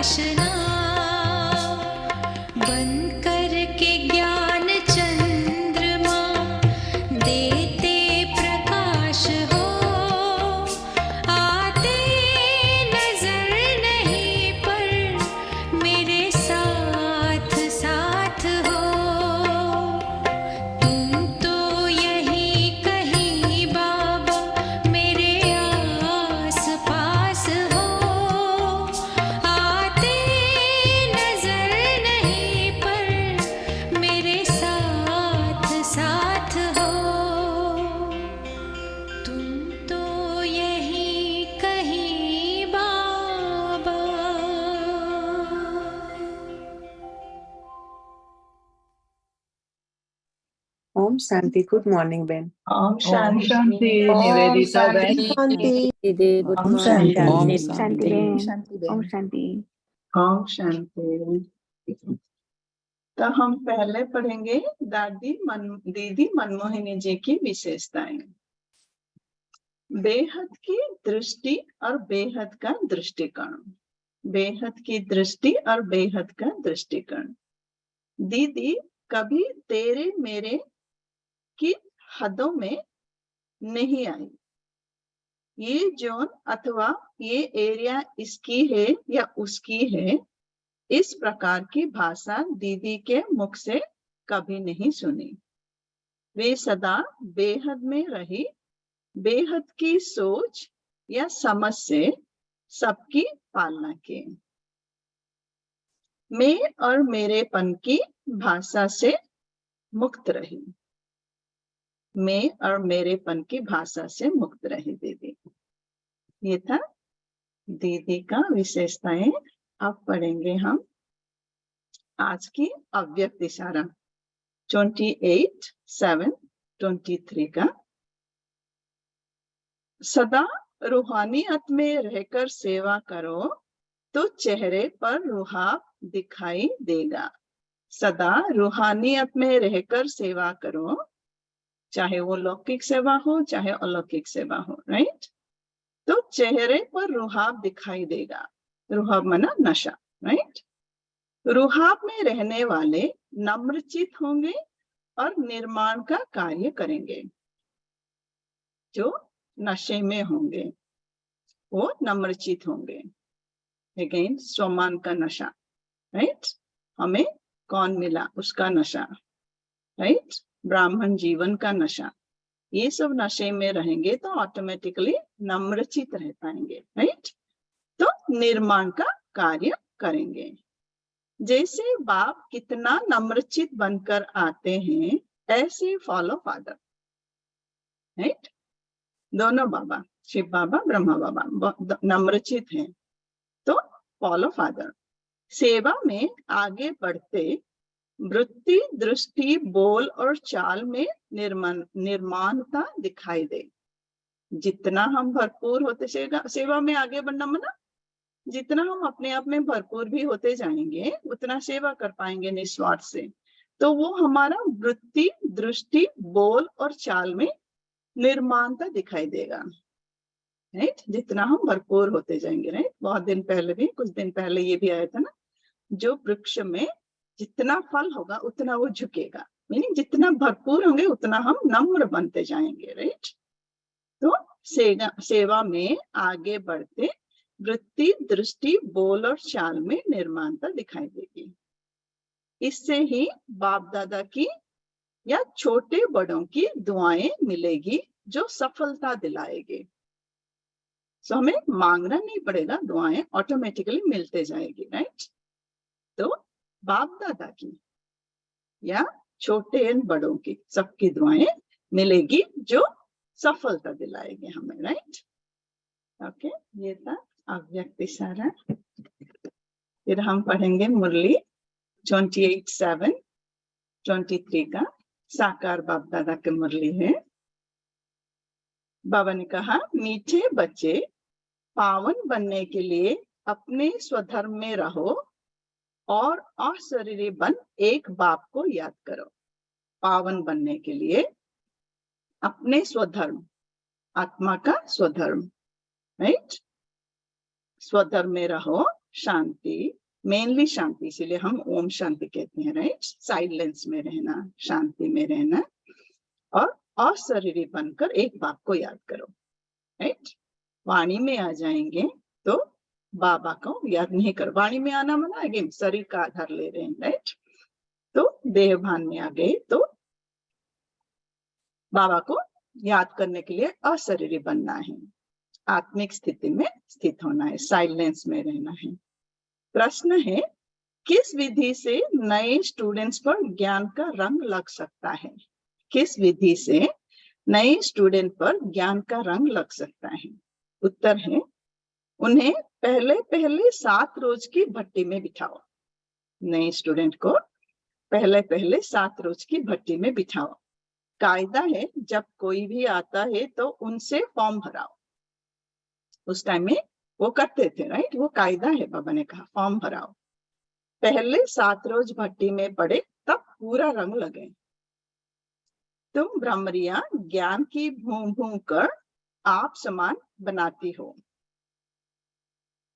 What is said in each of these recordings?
रोशना बन करके ज्ञान चंद्रमा देते प्रकाश हो, आते नजर नहीं पर मेरे साथ साथ हो। तुम तो यहीं कहीं बाबा मेरे आस पास हो, आते नजर नहीं पर मेरे साथ साथ हो। तुम तो यहीं कहीं बाबा। ओम शांति। गुड मॉर्निंग बेन। ओम शांति ओम निवेदिता बहन। शांति। दीदी गुड ओम मॉर्निंग। शांति। शांति बहन। शांति ओम बहन। शांति। ओम शांति। तो हम पहले पढ़ेंगे दीदी मनमोहिनी जी की विशेषताएं। बेहद की दृष्टि और बेहद का दृष्टिकोण। बेहद की दृष्टि और बेहद का दृष्टिकोण। दीदी कभी तेरे मेरे की हदों में नहीं आई। ये जोन अथवा ये एरिया इसकी है या उसकी है, इस प्रकार की भाषा दीदी के मुख से कभी नहीं सुनी। वे सदा बेहद में रही, बेहद की सोच या समझ से सबकी पालना की। मैं और मेरेपन की भाषा से मुक्त रही। मैं और मेरेपन की भाषा से मुक्त रही दीदी। ये था दीदी का विशेषताएं। अब पढ़ेंगे हम आज की अव्यक्त इशारा 28/7/23 का। सदा रूहानियत में रहकर सेवा करो तो चेहरे पर रुहाब दिखाई देगा। सदा रूहानियत में रहकर सेवा करो, चाहे वो लौकिक सेवा हो चाहे अलौकिक सेवा हो, राइट। तो चेहरे पर रुहाब दिखाई देगा। रुहाब माना नशा, राइट। रुहाब में रहने वाले नम्रचित होंगे और निर्माण का कार्य करेंगे। जो नशे में होंगे वो नम्रचित होंगे। अगेन स्वमान का नशा, राइट। हमें कौन मिला उसका नशा, राइट। ब्राह्मण जीवन का नशा। ये सब नशे में रहेंगे तो ऑटोमेटिकली नम्रचित रह पाएंगे, राइट। तो निर्माण का कार्य करेंगे। जैसे बाप कितना नम्रचित बनकर आते हैं ऐसे फॉलो फादर, राइट। दोनों बाबा, शिव बाबा ब्रह्मा बाबा नम्रचित हैं, तो फॉलो फादर। सेवा में आगे बढ़ते वृत्ति दृष्टि बोल और चाल में निर्माणता दिखाई दे। जितना हम भरपूर होते सेवा में आगे बढ़ना मना, जितना हम अपने आप में भरपूर भी होते जाएंगे उतना सेवा कर पाएंगे निस्वार्थ से। तो वो हमारा वृत्ति दृष्टि बोल और चाल में निर्माणता दिखाई देगा, राइट। जितना हम भरपूर होते जाएंगे, राइट। बहुत दिन पहले भी, कुछ दिन पहले ये भी आया था ना, जो वृक्ष में जितना फल होगा उतना वो झुकेगा, मीनिंग जितना भरपूर होंगे उतना हम नम्र बनते जाएंगे, राइट। तो सेवा में आगे बढ़ते वृत्ति दृष्टि बोल और चाल में निर्माणता दिखाई देगी। इससे ही बाप दादा की या छोटे बड़ों की दुआएं मिलेगी जो सफलता दिलाएगी। सो हमें मांगना नहीं पड़ेगा, दुआएं ऑटोमेटिकली मिलते जाएगी, राइट। तो बाप दादा की या छोटे बड़ों की सबकी दुआएं मिलेगी जो सफलता दिलाएगी हमें, राइट। ओके, ये था अव्यक्त इशारा। फिर हम पढ़ेंगे मुरली 28/7/23 का। साकार बाप दादा की मुरली है। बाबा ने कहा, मीठे बच्चे पावन बनने के लिए अपने स्वधर्म में रहो और अशरीरी बन एक बाप को याद करो। पावन बनने के लिए अपने स्वधर्म, आत्मा का स्वधर्म, राइट, स्वधर्म में रहो शांति, मेनली शांति, इसीलिए हम ओम शांति कहते हैं, राइट। साइलेंस में रहना, शांति में रहना, और अशरीरी बनकर एक बात को याद करो, राइट। वाणी में आ जाएंगे तो बाबा को याद नहीं करो। वाणी में आना मना अगेन शरीर का आधार ले रहे हैं, राइट। तो देह भान में आ गए तो बाबा को याद करने के लिए अशरीरी बनना है, आत्मिक स्थिति में स्थित होना है, साइलेंस में रहना है। प्रश्न है, किस विधि से नए स्टूडेंट्स पर ज्ञान का रंग लग सकता है? किस विधि से नए स्टूडेंट पर ज्ञान का रंग लग सकता है? उत्तर है, उन्हें पहले 7 रोज की भट्टी में बिठाओ। नए स्टूडेंट को पहले 7 रोज की भट्टी में बिठाओ। कायदा है, जब कोई भी आता है तो उनसे फॉर्म भराओ। उस टाइम में वो करते थे, राइट। वो कायदा है, बाबा ने कहा फॉर्म भराओ। पहले 7 रोज भट्टी में पड़े तब पूरा रंग लगे। तुम भ्रमरिया ज्ञान की भूं भूं कर आप समान बनाती हो।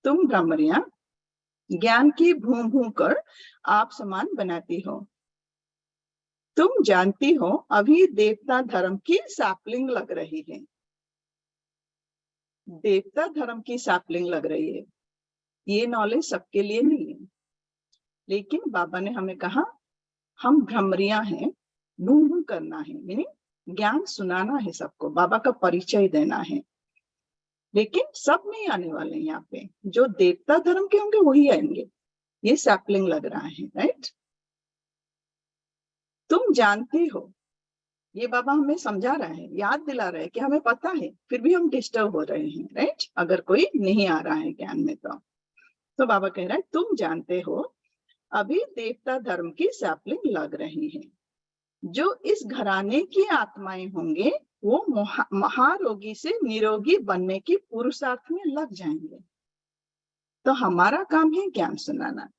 तुम भ्रमरिया ज्ञान की भूं भूं कर आप समान बनाती हो। तुम जानती हो अभी देवता धर्म की सैपलिंग लग रही है। देवता धर्म की सैपलिंग लग रही है। ये नॉलेज सबके लिए नहीं है, लेकिन बाबा ने हमें कहा हम भ्रमरिया हैं, भूं भूं करना है, मीनिंग ज्ञान सुनाना है सबको, बाबा का परिचय देना है। लेकिन सब नहीं आने वाले हैं यहाँ पे, जो देवता धर्म के होंगे वही आएंगे। ये सैपलिंग लग रहा है, राइट। तुम जानती हो, ये बाबा हमें समझा रहा है, याद दिला रहा है कि हमें पता है, फिर भी हम डिस्टर्ब हो रहे हैं, राइट। अगर कोई नहीं आ रहा है ज्ञान में तो बाबा कह रहा है तुम जानते हो अभी देवता धर्म की सैपलिंग लग रही है। जो इस घराने की आत्माएं होंगे वो महारोगी से निरोगी बनने की पुरुषार्थ में लग जाएंगे। तो हमारा काम है ज्ञान सुनाना,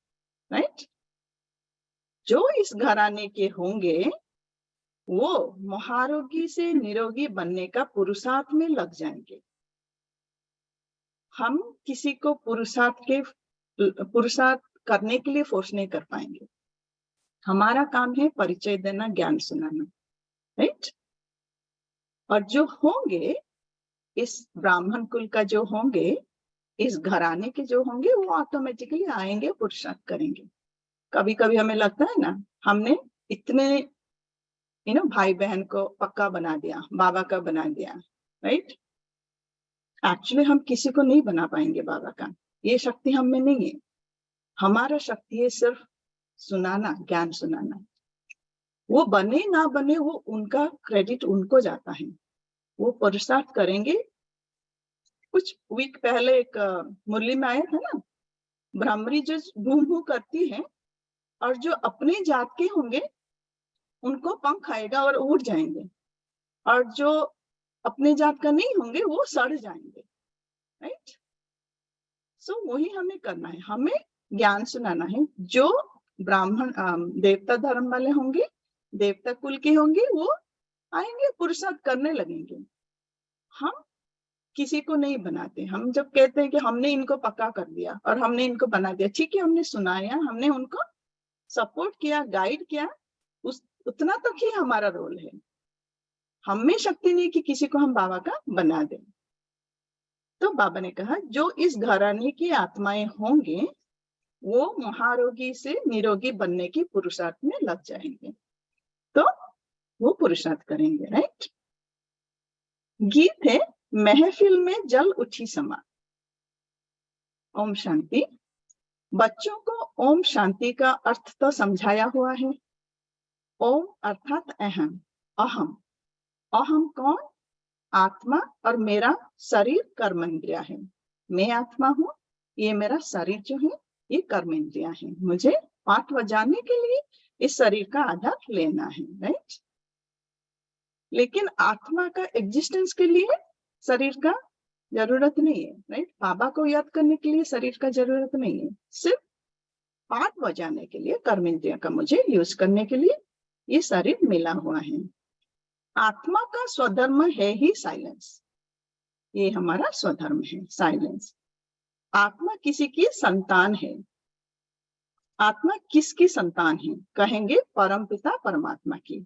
राइट। जो इस घराने के होंगे वो महारोगी से निरोगी बनने का पुरुषार्थ में लग जाएंगे। हम किसी को पुरुषार्थ करने के लिए फोर्स नहीं कर पाएंगे। हमारा काम है परिचय देना, ज्ञान सुनाना, राइट। और जो होंगे इस ब्राह्मण कुल का, जो होंगे इस घराने के जो होंगे, वो ऑटोमेटिकली आएंगे, पुरुषार्थ करेंगे। कभी कभी हमें लगता है ना, हमने इतने भाई बहन को पक्का बना दिया, बाबा का बना दिया, राइट। एक्चुअली हम किसी को नहीं बना पाएंगे बाबा का, ये शक्ति हम में नहीं है। हमारा शक्ति है सिर्फ सुनाना, ज्ञान सुनाना। वो बने ना बने वो उनका क्रेडिट उनको जाता है, वो पुरुषार्थ करेंगे। कुछ वीक पहले एक मुरली में आया था ना, भ्रामरी जो भूं भूं करती है और जो अपने जात के होंगे उनको पंख आएगा और उड़ जाएंगे, और जो अपने जात का नहीं होंगे वो सड़ जाएंगे, राइट। सो वही हमें करना है, हमें ज्ञान सुनाना है। जो ब्राह्मण देवता धर्म वाले होंगे, देवता कुल के होंगे, वो आएंगे, पुरुषार्थ करने लगेंगे। हम किसी को नहीं बनाते। हम जब कहते हैं कि हमने इनको पक्का कर दिया और हमने इनको बना दिया, ठीक है, हमने सुनाया, हमने उनको सपोर्ट किया, गाइड किया, उतना तक ही हमारा रोल है। हमें शक्ति नहीं कि किसी को हम बाबा का बना दें। तो बाबा ने कहा जो इस घराने की आत्माएं होंगे वो महारोगी से निरोगी बनने की पुरुषार्थ में लग जाएंगे, तो वो पुरुषार्थ करेंगे, राइट। गीत है, महफिल में जल उठी समा। ओम शांति। बच्चों को ओम शांति का अर्थ तो समझाया हुआ है। ओम अर्थात अहम, अहम। अहम कौन? आत्मा, और मेरा शरीर कर्म इंद्रिया है। मैं आत्मा हूँ, ये मेरा शरीर जो है ये कर्म इंद्रिया है। मुझे पाठ बजाने के लिए इस शरीर का आधार लेना है, राइट। लेकिन आत्मा का एग्जिस्टेंस के लिए शरीर का जरूरत नहीं है, राइट। बाबा को याद करने के लिए शरीर का जरूरत नहीं है, सिर्फ पाठ बजाने के लिए कर्म इंद्रिया का मुझे यूज करने के लिए ये शरीर मिला हुआ है। आत्मा का स्वधर्म है ही साइलेंस, ये हमारा स्वधर्म है, साइलेंस। आत्मा किसी की संतान है। आत्मा किसकी संतान है? कहेंगे परमपिता परमात्मा की।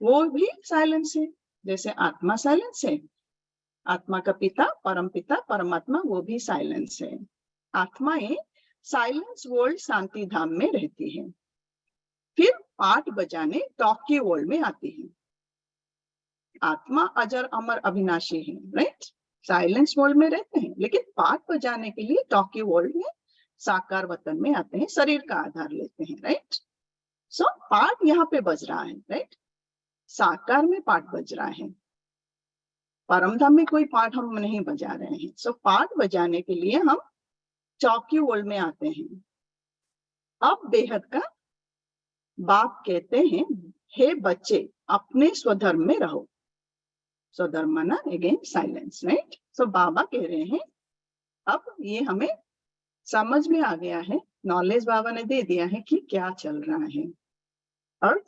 वो भी साइलेंस है, जैसे आत्मा साइलेंस है, आत्मा का पिता परमपिता परमात्मा वो भी साइलेंस है। आत्माएं साइलेंस वर्ल्ड शांति धाम में रहती है, फिर पाठ बजाने टॉकी वर्ल्ड में आती है। आत्मा अजर अमर अविनाशी है, राइट? साइलेंस वर्ल्ड में रहते हैं, लेकिन पाठ बजाने के लिए टॉकी वर्ल्ड में साकार वतन में आते हैं, शरीर का आधार लेते हैं, राइट? सो पाठ यहाँ पे बज रहा है, राइट? साकार में पाठ बज रहा है, परमधाम में कोई पाठ हम नहीं बजा रहे हैं। सो पाठ बजाने के लिए हम चौकी वर्ल्ड में आते हैं। अब बेहद का बाप कहते हैं, हे बच्चे अपने स्वधर्म में रहो। स्वधर्म माना अगेन साइलेंस, राइट? सो बाबा कह रहे हैं, अब ये हमें समझ में आ गया है, नॉलेज बाबा ने दे दिया है कि क्या चल रहा है और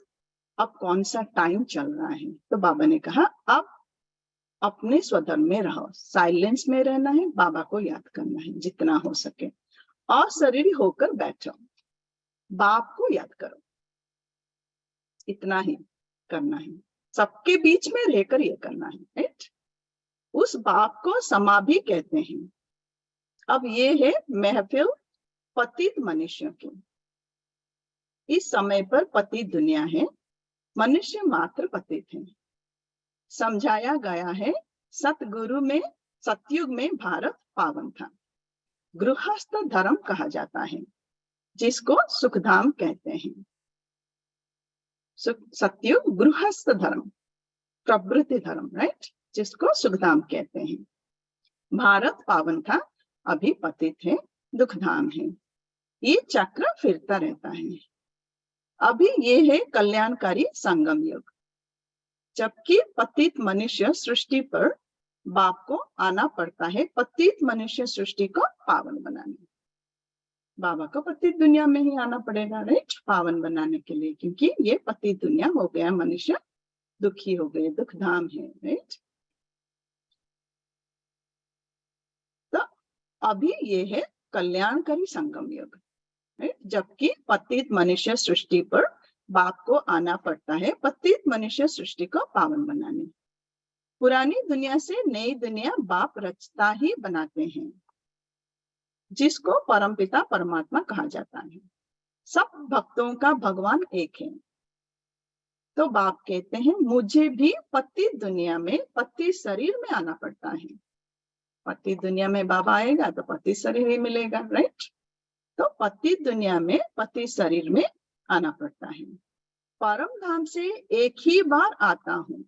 अब कौन सा टाइम चल रहा है। तो बाबा ने कहा अब अपने स्वधर्म में रहो, साइलेंस में रहना है, बाबा को याद करना है जितना हो सके, और शरीर होकर बैठो, बाप को याद करो, इतना ही करना है, सबके बीच में रहकर ये करना है, राइट? उस बाप को समाधि कहते हैं। अब ये है महफिल पतित मनुष्यों की। इस समय पर पतित दुनिया है, मनुष्य मात्र पतित है। समझाया गया है, सतगुरु में सतयुग में भारत पावन था। गृहस्थ धर्म कहा जाता है, जिसको सुखधाम कहते हैं। सतयुग गृहस्थ धर्म, प्रवृत्ति धर्म, राइट, जिसको सुखधाम कहते हैं। भारत पावन था, अभी पतित है, दुखधाम है। ये चक्र फिरता रहता है। अभी ये है कल्याणकारी संगम युग, जबकि पतित मनुष्य सृष्टि पर बाप को आना पड़ता है, पतित मनुष्य सृष्टि को पावन बनाने। बाबा को पतित दुनिया में ही आना पड़ेगा, राइट, पावन बनाने के लिए, क्योंकि ये पतित दुनिया हो गया, मनुष्य दुखी हो गए, दुखधाम है, राइट? तो अभी ये है कल्याणकारी संगम युग, राइट, जबकि पतित मनुष्य सृष्टि पर बाप को आना पड़ता है, पतित मनुष्य सृष्टि को पावन बनाने। पुरानी दुनिया से नई दुनिया बाप रचता ही बनाते हैं, जिसको परमपिता परमात्मा कहा जाता है। सब भक्तों का भगवान एक है। तो बाप कहते हैं, मुझे भी पतित दुनिया में पतित शरीर में आना पड़ता है। पतित दुनिया में बाबा आएगा तो पतित शरीर ही मिलेगा, राइट? तो पतित दुनिया में पतित शरीर में आना पड़ता है। परम धाम से एक ही बार आता हूँ,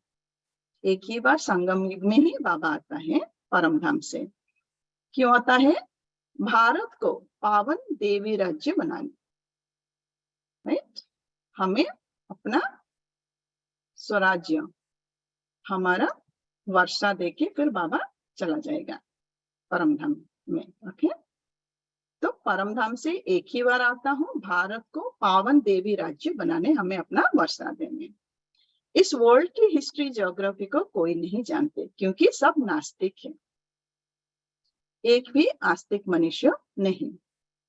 एक ही बार संगम युग में ही बाबा आता है परम धाम से। क्यों आता है? भारत को पावन देवी राज्य बनाने, राइट? हमें अपना स्वराज्य, हमारा वर्षा देके फिर बाबा चला जाएगा परम धाम में, ओके? तो परम धाम से एक ही बार आता हूँ, भारत को पावन देवी राज्य बनाने, हमें अपना वर्षा देने। इस वर्ल्ड की हिस्ट्री ज्योग्राफी को कोई नहीं जानते, क्योंकि सब नास्तिक है। एक भी आस्तिक मनुष्य नहीं,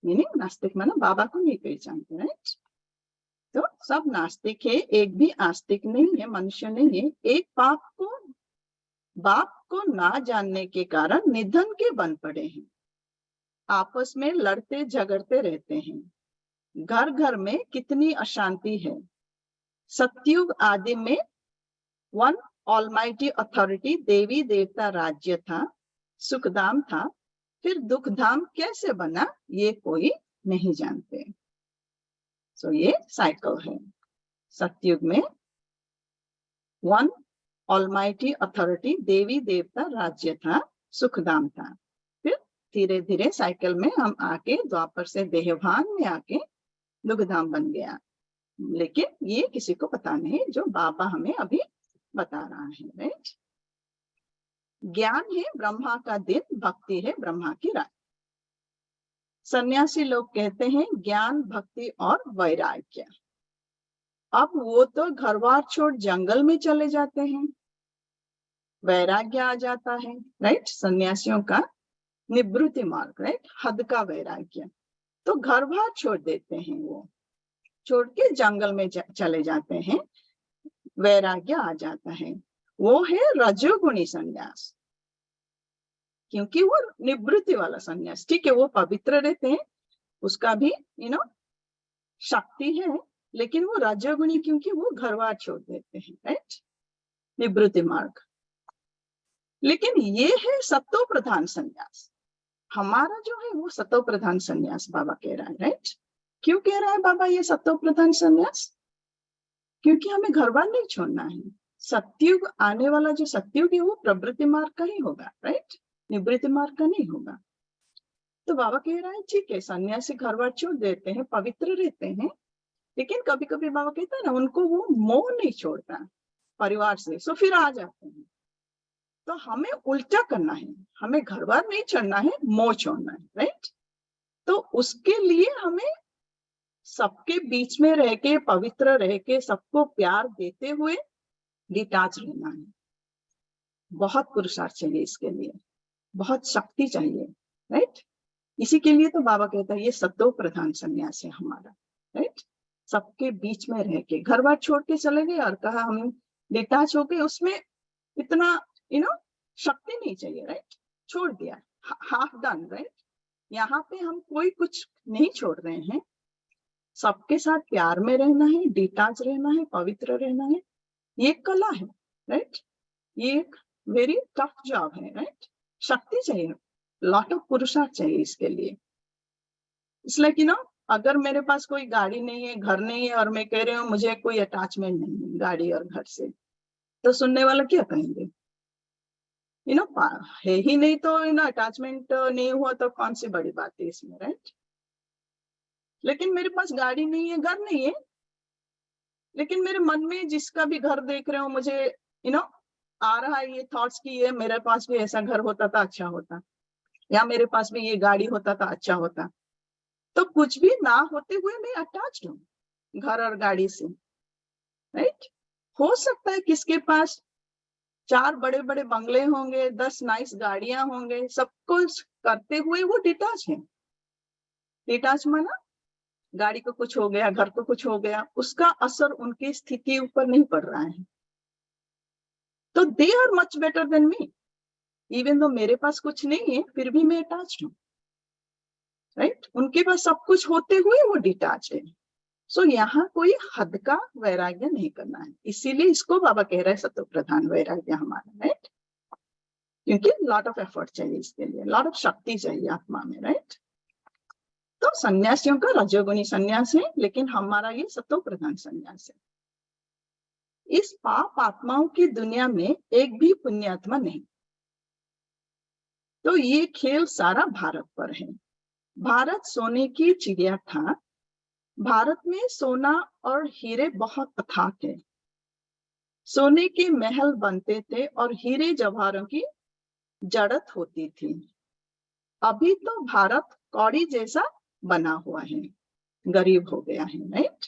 मीनिंग नास्तिक माना बाबा को नहीं पहचानते, राइट? तो सब नास्तिक है, एक भी आस्तिक नहीं है, मनुष्य नहीं है। एक बाप को ना जानने के कारण निधन के बन पड़े हैं, आपस में लड़ते झगड़ते रहते हैं। घर घर में कितनी अशांति है। सतयुग आदि में वन ऑलमाइटी अथॉरिटी देवी देवता राज्य था, सुखधाम था, फिर दुखधाम कैसे बना ये कोई नहीं जानते। सो ये साइकिल है। सतयुग में वन ऑलमाइटी अथॉरिटी देवी देवता राज्य था, सुखधाम था, फिर धीरे धीरे साइकिल में हम आके द्वापर से देहभान में आके दुखधाम बन गया। लेकिन ये किसी को पता नहीं, जो बाबा हमें अभी बता रहा है, राइट? ज्ञान है ब्रह्मा का दिन, भक्ति है ब्रह्मा की रात। सन्यासी लोग कहते हैं ज्ञान, भक्ति और वैराग्य। अब वो तो घर बार छोड़ जंगल में चले जाते हैं, वैराग्य आ जाता है, राइट? सन्यासियों का निवृत्ति मार्ग, राइट, हद का वैराग्य। तो घर बार छोड़ देते हैं, वो छोड़ के जंगल में चले जाते हैं, वैराग्य आ जाता है। वो है रजोगुणी संन्यास, क्योंकि वो निवृत्ति वाला संन्यास, ठीक है, वो पवित्र रहते हैं, उसका भी शक्ति है, लेकिन वो रजोगुणी क्योंकि वो घर बार छोड़ देते हैं, राइट, निवृत्ति मार्ग। लेकिन ये है सत्व प्रधान संन्यास। हमारा जो है वो सत्व प्रधान संन्यास बाबा कह रहा है, राइट। क्यों कह रहा है बाबा ये सत्व प्रधान संन्यास? क्योंकि हमें घर बार नहीं छोड़ना है। सत्युग आने वाला जो सत्युग है वो प्रवृत्ति मार्ग का ही होगा, राइट, निवृत्ति मार्ग का नहीं होगा। तो बाबा कह रहा है ठीक है, सन्यासी घर बार छोड़ देते हैं, पवित्र रहते हैं, लेकिन कभी कभी बाबा कहता है ना, उनको वो मोह नहीं छोड़ता परिवार से, सो फिर आ जाते हैं। तो हमें उल्टा करना है, हमें घर बार नहीं छोड़ना है, मोह छोड़ना है, राइट। तो उसके लिए हमें सबके बीच में रह के, पवित्र रह के, सबको प्यार देते हुए डिटैच रहना है। बहुत पुरुषार्थ चाहिए इसके लिए, बहुत शक्ति चाहिए, राइट। इसी के लिए तो बाबा कहता है ये सत्व प्रधान संन्यास है हमारा, राइट। सबके बीच में रह के, घर बार छोड़ के चले गए और कहा हम डिटैच हो गए, उसमें इतना शक्ति नहीं चाहिए, राइट। छोड़ दिया, हाफ डन, राइट। यहाँ पे हम कोई कुछ नहीं छोड़ रहे हैं, सबके साथ प्यार में रहना है, डिटैच रहना है, पवित्र रहना है। ये कला है, राइट। ये एक वेरी टफ जॉब है, राइट। शक्ति चाहिए, लॉट ऑफ पुरुषार्थ चाहिए इसके लिए। इसलिए कि अगर मेरे पास कोई गाड़ी नहीं है, घर नहीं है, और मैं कह रही हूँ मुझे कोई अटैचमेंट नहीं है गाड़ी और घर से, तो सुनने वाला क्या कहेंगे? है ही नहीं तो अटैचमेंट नहीं हुआ तो कौन सी बड़ी बात है इसमें, राइट। लेकिन मेरे पास गाड़ी नहीं है, घर नहीं है, लेकिन मेरे मन में जिसका भी घर देख रहे हो, मुझे आ रहा है ये थॉट्स की ये मेरे पास भी ऐसा घर होता था अच्छा होता, या मेरे पास भी ये गाड़ी होता था अच्छा होता। तो कुछ भी ना होते हुए मैं अटैच्ड हूँ घर और गाड़ी से, राइट। हो सकता है किसके पास 4 बड़े बड़े बंगले होंगे, 10 नाइस गाड़ियां होंगे, सब कुछ करते हुए वो डिटैच है। डिटैच माना गाड़ी को कुछ हो गया, घर को कुछ हो गया, उसका असर उनकी स्थिति ऊपर नहीं पड़ रहा है। तो they are much better than me, even though मेरे पास कुछ नहीं है फिर भी मैं अटैच्ड हूँ, राइट। उनके पास सब कुछ होते हुए वो डिटैच है। सो यहाँ कोई हद का वैराग्य नहीं करना है, इसीलिए इसको बाबा कह रहे हैं सत्व प्रधान वैराग्य हमारा, राइट। क्योंकि लॉट ऑफ एफर्ट चाहिए इसके लिए, लॉट ऑफ शक्ति चाहिए आत्मा में, राइट। तो सन्यासियों का रजोगुणी संन्यास है, लेकिन हमारा ये सत्व प्रधान संन्यास है। इस पाप आत्माओं की दुनिया में एक भी पुण्यात्मा नहीं। तो ये खेल सारा भारत पर है। भारत सोने की चिड़िया था, भारत में सोना और हीरे बहुत अथाक है। सोने के महल बनते थे और हीरे जवाहरों की जड़त होती थी। अभी तो भारत कौड़ी जैसा बना हुआ है, गरीब हो गया है, राइट।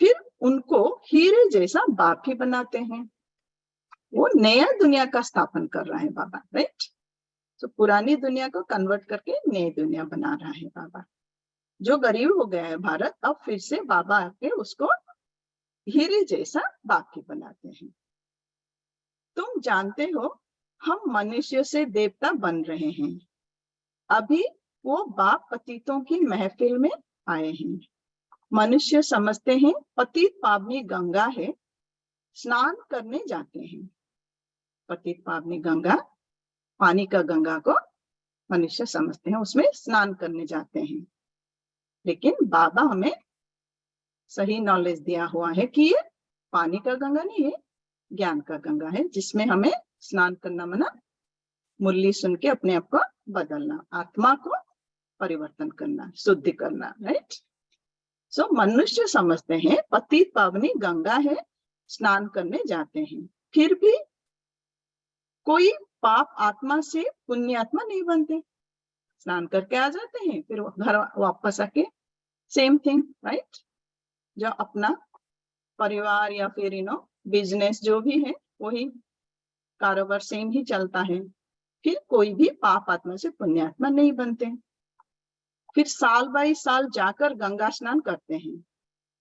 फिर उनको हीरे जैसा बाप ही बनाते हैं। वो नया दुनिया का स्थापन कर रहा है बाबा, राइट। तो पुरानी दुनिया को कन्वर्ट करके नई दुनिया बना रहा है बाबा। जो गरीब हो गया है भारत, अब फिर से बाबा आके उसको हीरे जैसा बाकी बनाते हैं। तुम जानते हो हम मनुष्य से देवता बन रहे हैं। अभी वो बाप पतितों की महफिल में आए हैं। मनुष्य समझते हैं पतित पावनी गंगा है, स्नान करने जाते हैं। पतित पावनी गंगा, पानी का गंगा को मनुष्य समझते हैं, उसमें स्नान करने जाते हैं। लेकिन बाबा हमें सही नॉलेज दिया हुआ है कि ये पानी का गंगा नहीं है, ज्ञान का गंगा है, जिसमें हमें स्नान करना मना मुरली सुन के अपने आप को बदलना, आत्मा को परिवर्तन करना, शुद्धि करना, राइट। सो मनुष्य समझते हैं पतित पावनी गंगा है, स्नान करने जाते हैं। फिर भी कोई पाप आत्मा से पुण्य आत्मा नहीं बनते। स्नान करके आ जाते हैं, फिर घर वापस आके सेम थिंग, राइट। जो अपना परिवार या फिर बिजनेस जो भी है वही कारोबार सेम ही चलता है। फिर कोई भी पाप आत्मा से पुण्यात्मा नहीं बनते। फिर साल बाई साल जाकर गंगा स्नान करते हैं,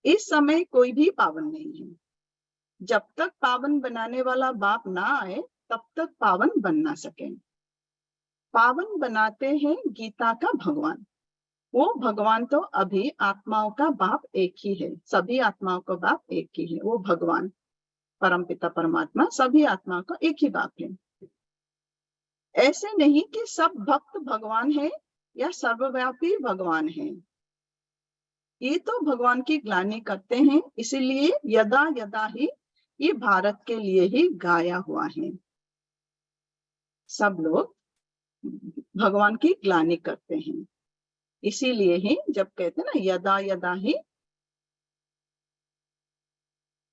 इस समय कोई भी पावन नहीं है। जब तक पावन बनाने वाला बाप ना आए तब तक पावन बन ना सके। पावन बनाते हैं गीता का भगवान। वो भगवान तो अभी आत्माओं का बाप एक ही है, सभी आत्माओं का बाप एक ही है। वो भगवान परमपिता परमात्मा सभी आत्माओं का एक ही बाप है। ऐसे नहीं कि सब भक्त भगवान है या सर्वव्यापी भगवान है। ये तो भगवान की ग्लानि करते हैं, इसीलिए यदा यदा ही ये भारत के लिए ही गाया हुआ है। सब लोग भगवान की ग्लानि करते हैं, इसीलिए ही जब कहते हैं ना यदा यदा ही,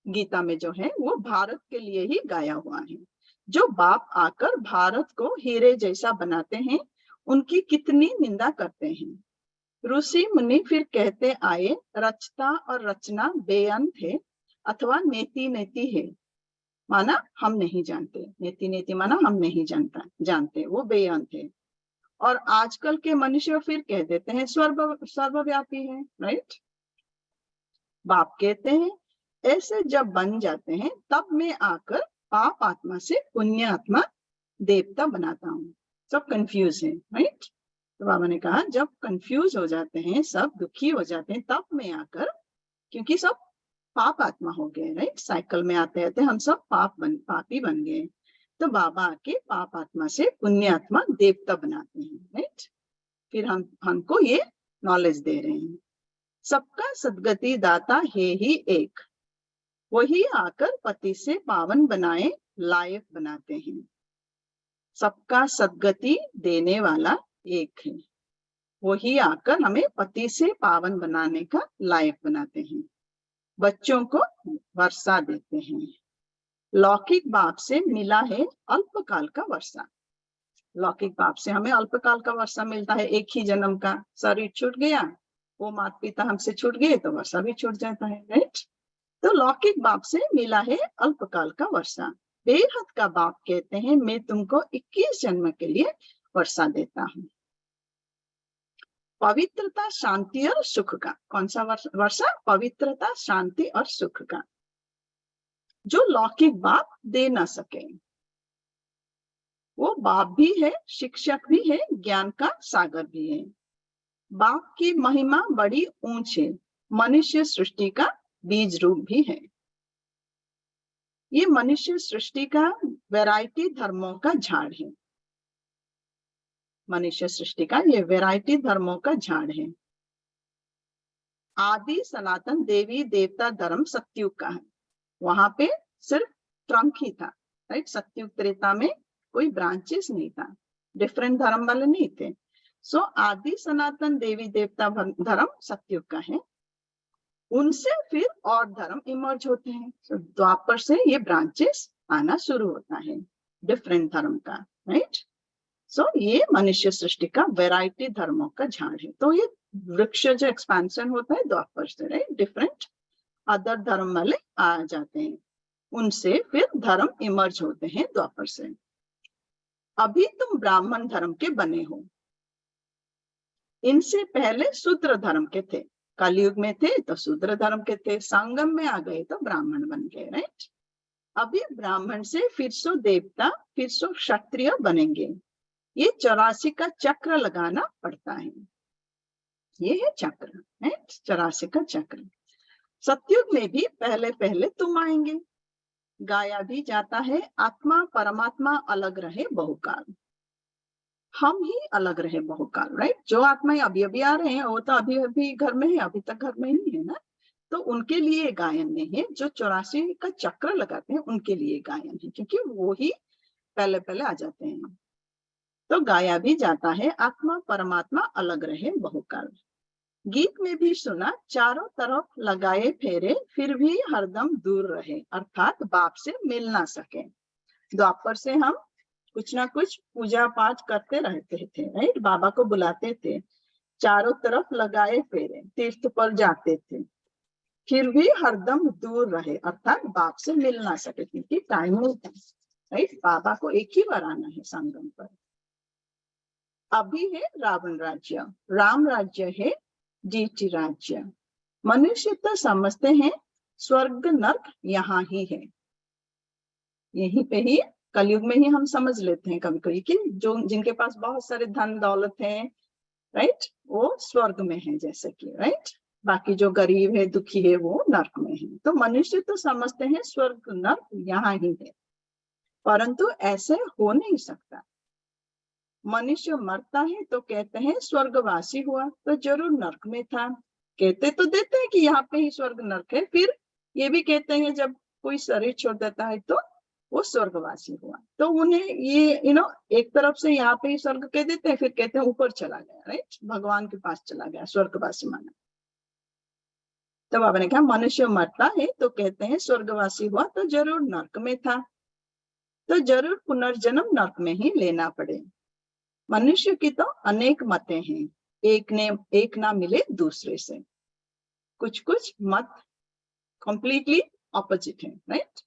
गीता में जो है वो भारत के लिए ही गाया हुआ है। जो बाप आकर भारत को हीरे जैसा बनाते हैं, उनकी कितनी निंदा करते हैं। ऋषि मुनि फिर कहते आए, रचता और रचना बेअंत है अथवा नेति नेति है, माना हम नहीं जानते। नेति नेति माना हम नहीं जानते, वो बेअंत है। और आजकल के मनुष्य फिर कह देते हैं सर्वव्यापी है, राइट। बाप कहते हैं ऐसे जब बन जाते हैं तब मैं आकर पाप आत्मा से पुण्य आत्मा देवता बनाता हूँ। सब कंफ्यूज है, राइट। तो बाबा ने कहा जब कंफ्यूज हो जाते हैं, सब दुखी हो जाते हैं, तब मैं आकर, क्योंकि सब पाप आत्मा हो गए, राइट। साइकिल में आते आते हम सब पापी बन गए, तो बाबा आके पाप आत्मा से पुण्य आत्मा देवता बनाते हैं, राइट। फिर हमको ये नॉलेज दे रहे हैं। सबका सदगति दाता है ही एक, वही आकर पति से पावन बनाए लायक बनाते हैं। सबका सदगति देने वाला एक है, वही आकर हमें पति से पावन बनाने का लायक बनाते हैं। बच्चों को वर्षा देते हैं। लौकिक बाप से मिला है अल्पकाल का वर्षा। लौकिक बाप से हमें अल्पकाल का वर्षा मिलता है, एक ही जन्म का। शरीर छूट गया, वो माता पिता हमसे छूट गए तो वर्षा भी छूट जाता है, राइट। तो लौकिक बाप से मिला है अल्पकाल का वर्षा। बेहद का बाप कहते हैं मैं तुमको 21 जन्म के लिए वर्षा देता हूँ। पवित्रता, शांति और सुख का। कौन सा वर्षा? पवित्रता, शांति और सुख का, जो लौकिक बाप दे ना सके। वो बाप भी है, शिक्षक भी है, ज्ञान का सागर भी है। बाप की महिमा बड़ी ऊंच है, मनुष्य सृष्टि का बीज रूप भी है। ये मनुष्य सृष्टि का वैरायटी धर्मों का झाड़ है। मनुष्य सृष्टि का ये वैरायटी धर्मों का झाड़ है। आदि सनातन देवी देवता धर्म सतयुग का है। वहां पे सिर्फ ट्रंक ही था, राइट। सतयुग त्रेता में कोई ब्रांचेस नहीं था, डिफरेंट धर्म वाले नहीं थे। सो आदि सनातन देवी देवता धर्म सतयुग का है। उनसे फिर और धर्म इमर्ज होते हैं। so, द्वापर से ये ब्रांचेस आना शुरू होता है डिफरेंट धर्म का, राइट। सो ये मनुष्य सृष्टि का वैरायटी धर्मों का झाड़ है। तो ये वृक्ष जो एक्सपेंशन होता है द्वापर से, राइट, डिफरेंट अदर धर्म वाले आ जाते हैं, उनसे फिर धर्म इमर्ज होते हैं द्वापर से। अभी तुम ब्राह्मण धर्म के बने हो, इनसे पहले शूद्र धर्म के थे। कलयुग में थे तो शूद्र धर्म के थे, संगम में आ गए तो ब्राह्मण बन गए, राइट। अभी ब्राह्मण से फिर सो देवता, फिर सो क्षत्रिय बनेंगे। ये 84 का चक्र लगाना पड़ता है। ये है चक्र, राइट, 84 का चक्र। सतयुग में भी पहले पहले तुम आएंगे। गाया भी जाता है आत्मा परमात्मा अलग रहे बहुकाल, हम ही अलग रहे बहुकाल, राइट। जो आत्माएं अभी अभी आ रहे हैं वो तो अभी अभी घर में है, अभी तक घर में नहीं है ना, तो उनके लिए गायन नहीं है। जो 84 का चक्र लगाते हैं उनके लिए गायन है, क्योंकि वो ही पहले पहले आ जाते हैं। तो गाया भी जाता है आत्मा परमात्मा अलग रहे बहुकाल। गीत में भी सुना चारों तरफ लगाए फेरे फिर भी हरदम दूर रहे, अर्थात बाप से मिल ना सके। द्वापर से हम कुछ ना कुछ पूजा पाठ करते रहते थे, राइट। बाबा को बुलाते थे, चारों तरफ लगाए फेरे, तीर्थ पर जाते थे, फिर भी हरदम दूर रहे, अर्थात बाप से मिल ना सके, क्योंकि टाइम नहीं था, राइट। बाबा को एक ही बार आना है संगम पर, अभी है रावण राज्य, राम राज्य है जीटी राज्य। मनुष्य तो समझते हैं स्वर्ग नर्क यहाँ ही है, यहीं पे ही कलयुग में ही हम समझ लेते हैं कभी कभी कि जो जिनके पास बहुत सारे धन दौलत है, राइट, वो स्वर्ग में है जैसे कि, राइट, बाकी जो गरीब है दुखी है वो नर्क में है। तो मनुष्य तो समझते हैं स्वर्ग नर्क यहाँ ही है, परंतु ऐसे हो नहीं सकता। मनुष्य मरता है तो कहते हैं स्वर्गवासी हुआ, तो जरूर नर्क में था। कहते तो देते हैं कि यहाँ पे ही स्वर्ग नर्क है, फिर ये भी कहते हैं जब कोई शरीर छोड़ देता है तो वो स्वर्गवासी हुआ। तो उन्हें ये एक तरफ से यहाँ पे ही स्वर्ग कह देते हैं, फिर कहते हैं ऊपर चला गया, राइट, भगवान के पास चला गया, स्वर्गवासी माना। तो बाबा ने कहा मनुष्य मरता है तो कहते हैं स्वर्गवासी हुआ, तो जरूर नर्क में था, तो जरूर पुनर्जन्म नर्क में ही लेना पड़े। मनुष्य की तो अनेक मतें हैं, एक ना मिले दूसरे से। कुछ कुछ मत कंप्लीटली ऑपोजिट है, राइट,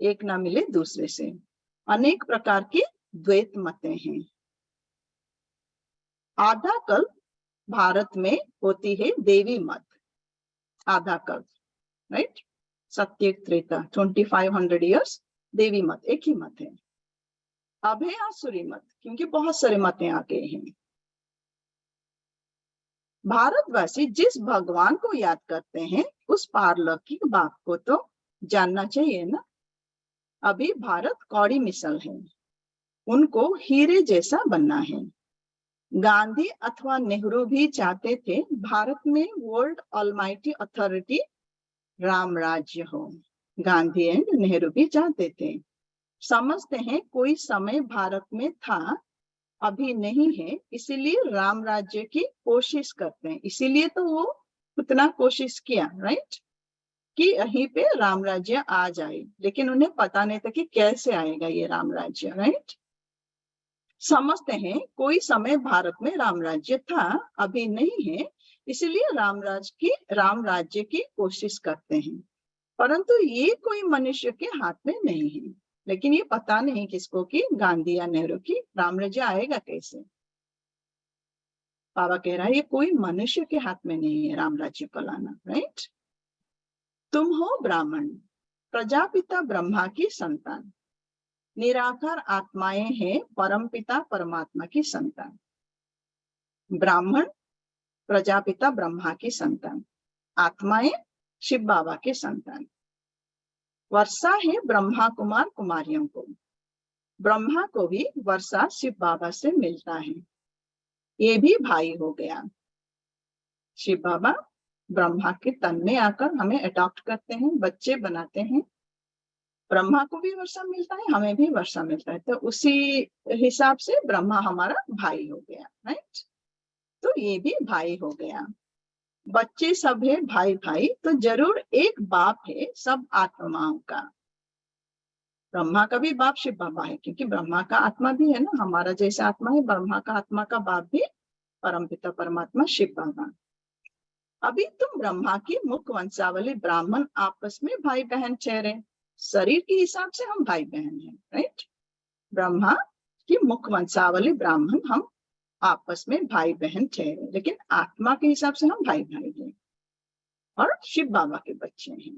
एक ना मिले दूसरे से। अनेक प्रकार की द्वैत मतें हैं। आधा कल्प भारत में होती है देवी मत, आधा कल्प, राइट, सत्य त्रेता 2500 ईयर्स देवी मत एक ही मत है। अब है आसुरी मत, क्योंकि बहुत सारे मतें आ गए हैं। भारतवासी जिस भगवान को याद करते हैं उस पारलौकिक बाप को तो जानना चाहिए ना। अभी भारत कौड़ी मिसल है, उनको हीरे जैसा बनना है। गांधी अथवा नेहरू भी चाहते थे भारत में वर्ल्ड ऑलमाइटी अथॉरिटी राम राज्य हो। गांधी एंड नेहरू भी चाहते थे। समझते हैं कोई समय भारत में था, अभी नहीं है, इसीलिए राम राज्य की कोशिश करते हैं। इसीलिए तो वो उतना कोशिश किया, राइट, कि यहीं पे राम राज्य आ जाए, लेकिन उन्हें पता नहीं था कि कैसे आएगा ये राम राज्य, राइट। समझते हैं कोई समय भारत में राम राज्य था, अभी नहीं है, इसीलिए राम राज्य की कोशिश करते हैं। परंतु ये कोई मनुष्य के हाथ में नहीं है। लेकिन ये पता नहीं किसको कि गांधी या नेहरू की राम राज्य आएगा कैसे। बाबा कह रहा है ये कोई मनुष्य के हाथ में नहीं है राम राज्य को लाना, राइट। तुम हो ब्राह्मण, प्रजापिता ब्रह्मा की संतान, निराकार आत्माएं हैं परमपिता परमात्मा की संतान। ब्राह्मण प्रजापिता ब्रह्मा की संतान, आत्माएं शिव बाबा के संतान। वर्षा है ब्रह्मा कुमार कुमारियों को, ब्रह्मा को भी वर्षा शिव बाबा से मिलता है, ये भी भाई हो गया। शिव बाबा ब्रह्मा के तन में आकर हमें अडॉप्ट करते हैं, बच्चे बनाते हैं। ब्रह्मा को भी वर्षा मिलता है, हमें भी वर्षा मिलता है, तो उसी हिसाब से ब्रह्मा हमारा भाई हो गया, राइट। तो ये भी भाई हो गया। बच्चे सब है भाई भाई, तो जरूर एक बाप है सब आत्माओं का। ब्रह्मा का भी बाप शिव बाबा है, क्योंकि ब्रह्मा का आत्मा भी है ना, हमारा जैसा आत्मा है। ब्रह्मा का आत्मा का बाप भी परमपिता परमात्मा शिव बाबा। अभी तुम ब्रह्मा की मुख वंशावली ब्राह्मण आपस में भाई बहन ठहरे, शरीर के हिसाब से हम भाई बहन हैं, राइट। ब्रह्मा की मुख वंशावली ब्राह्मण हम आपस में भाई बहन ठहरे, लेकिन आत्मा के हिसाब से हम भाई भाई हैं और शिव बाबा के बच्चे हैं।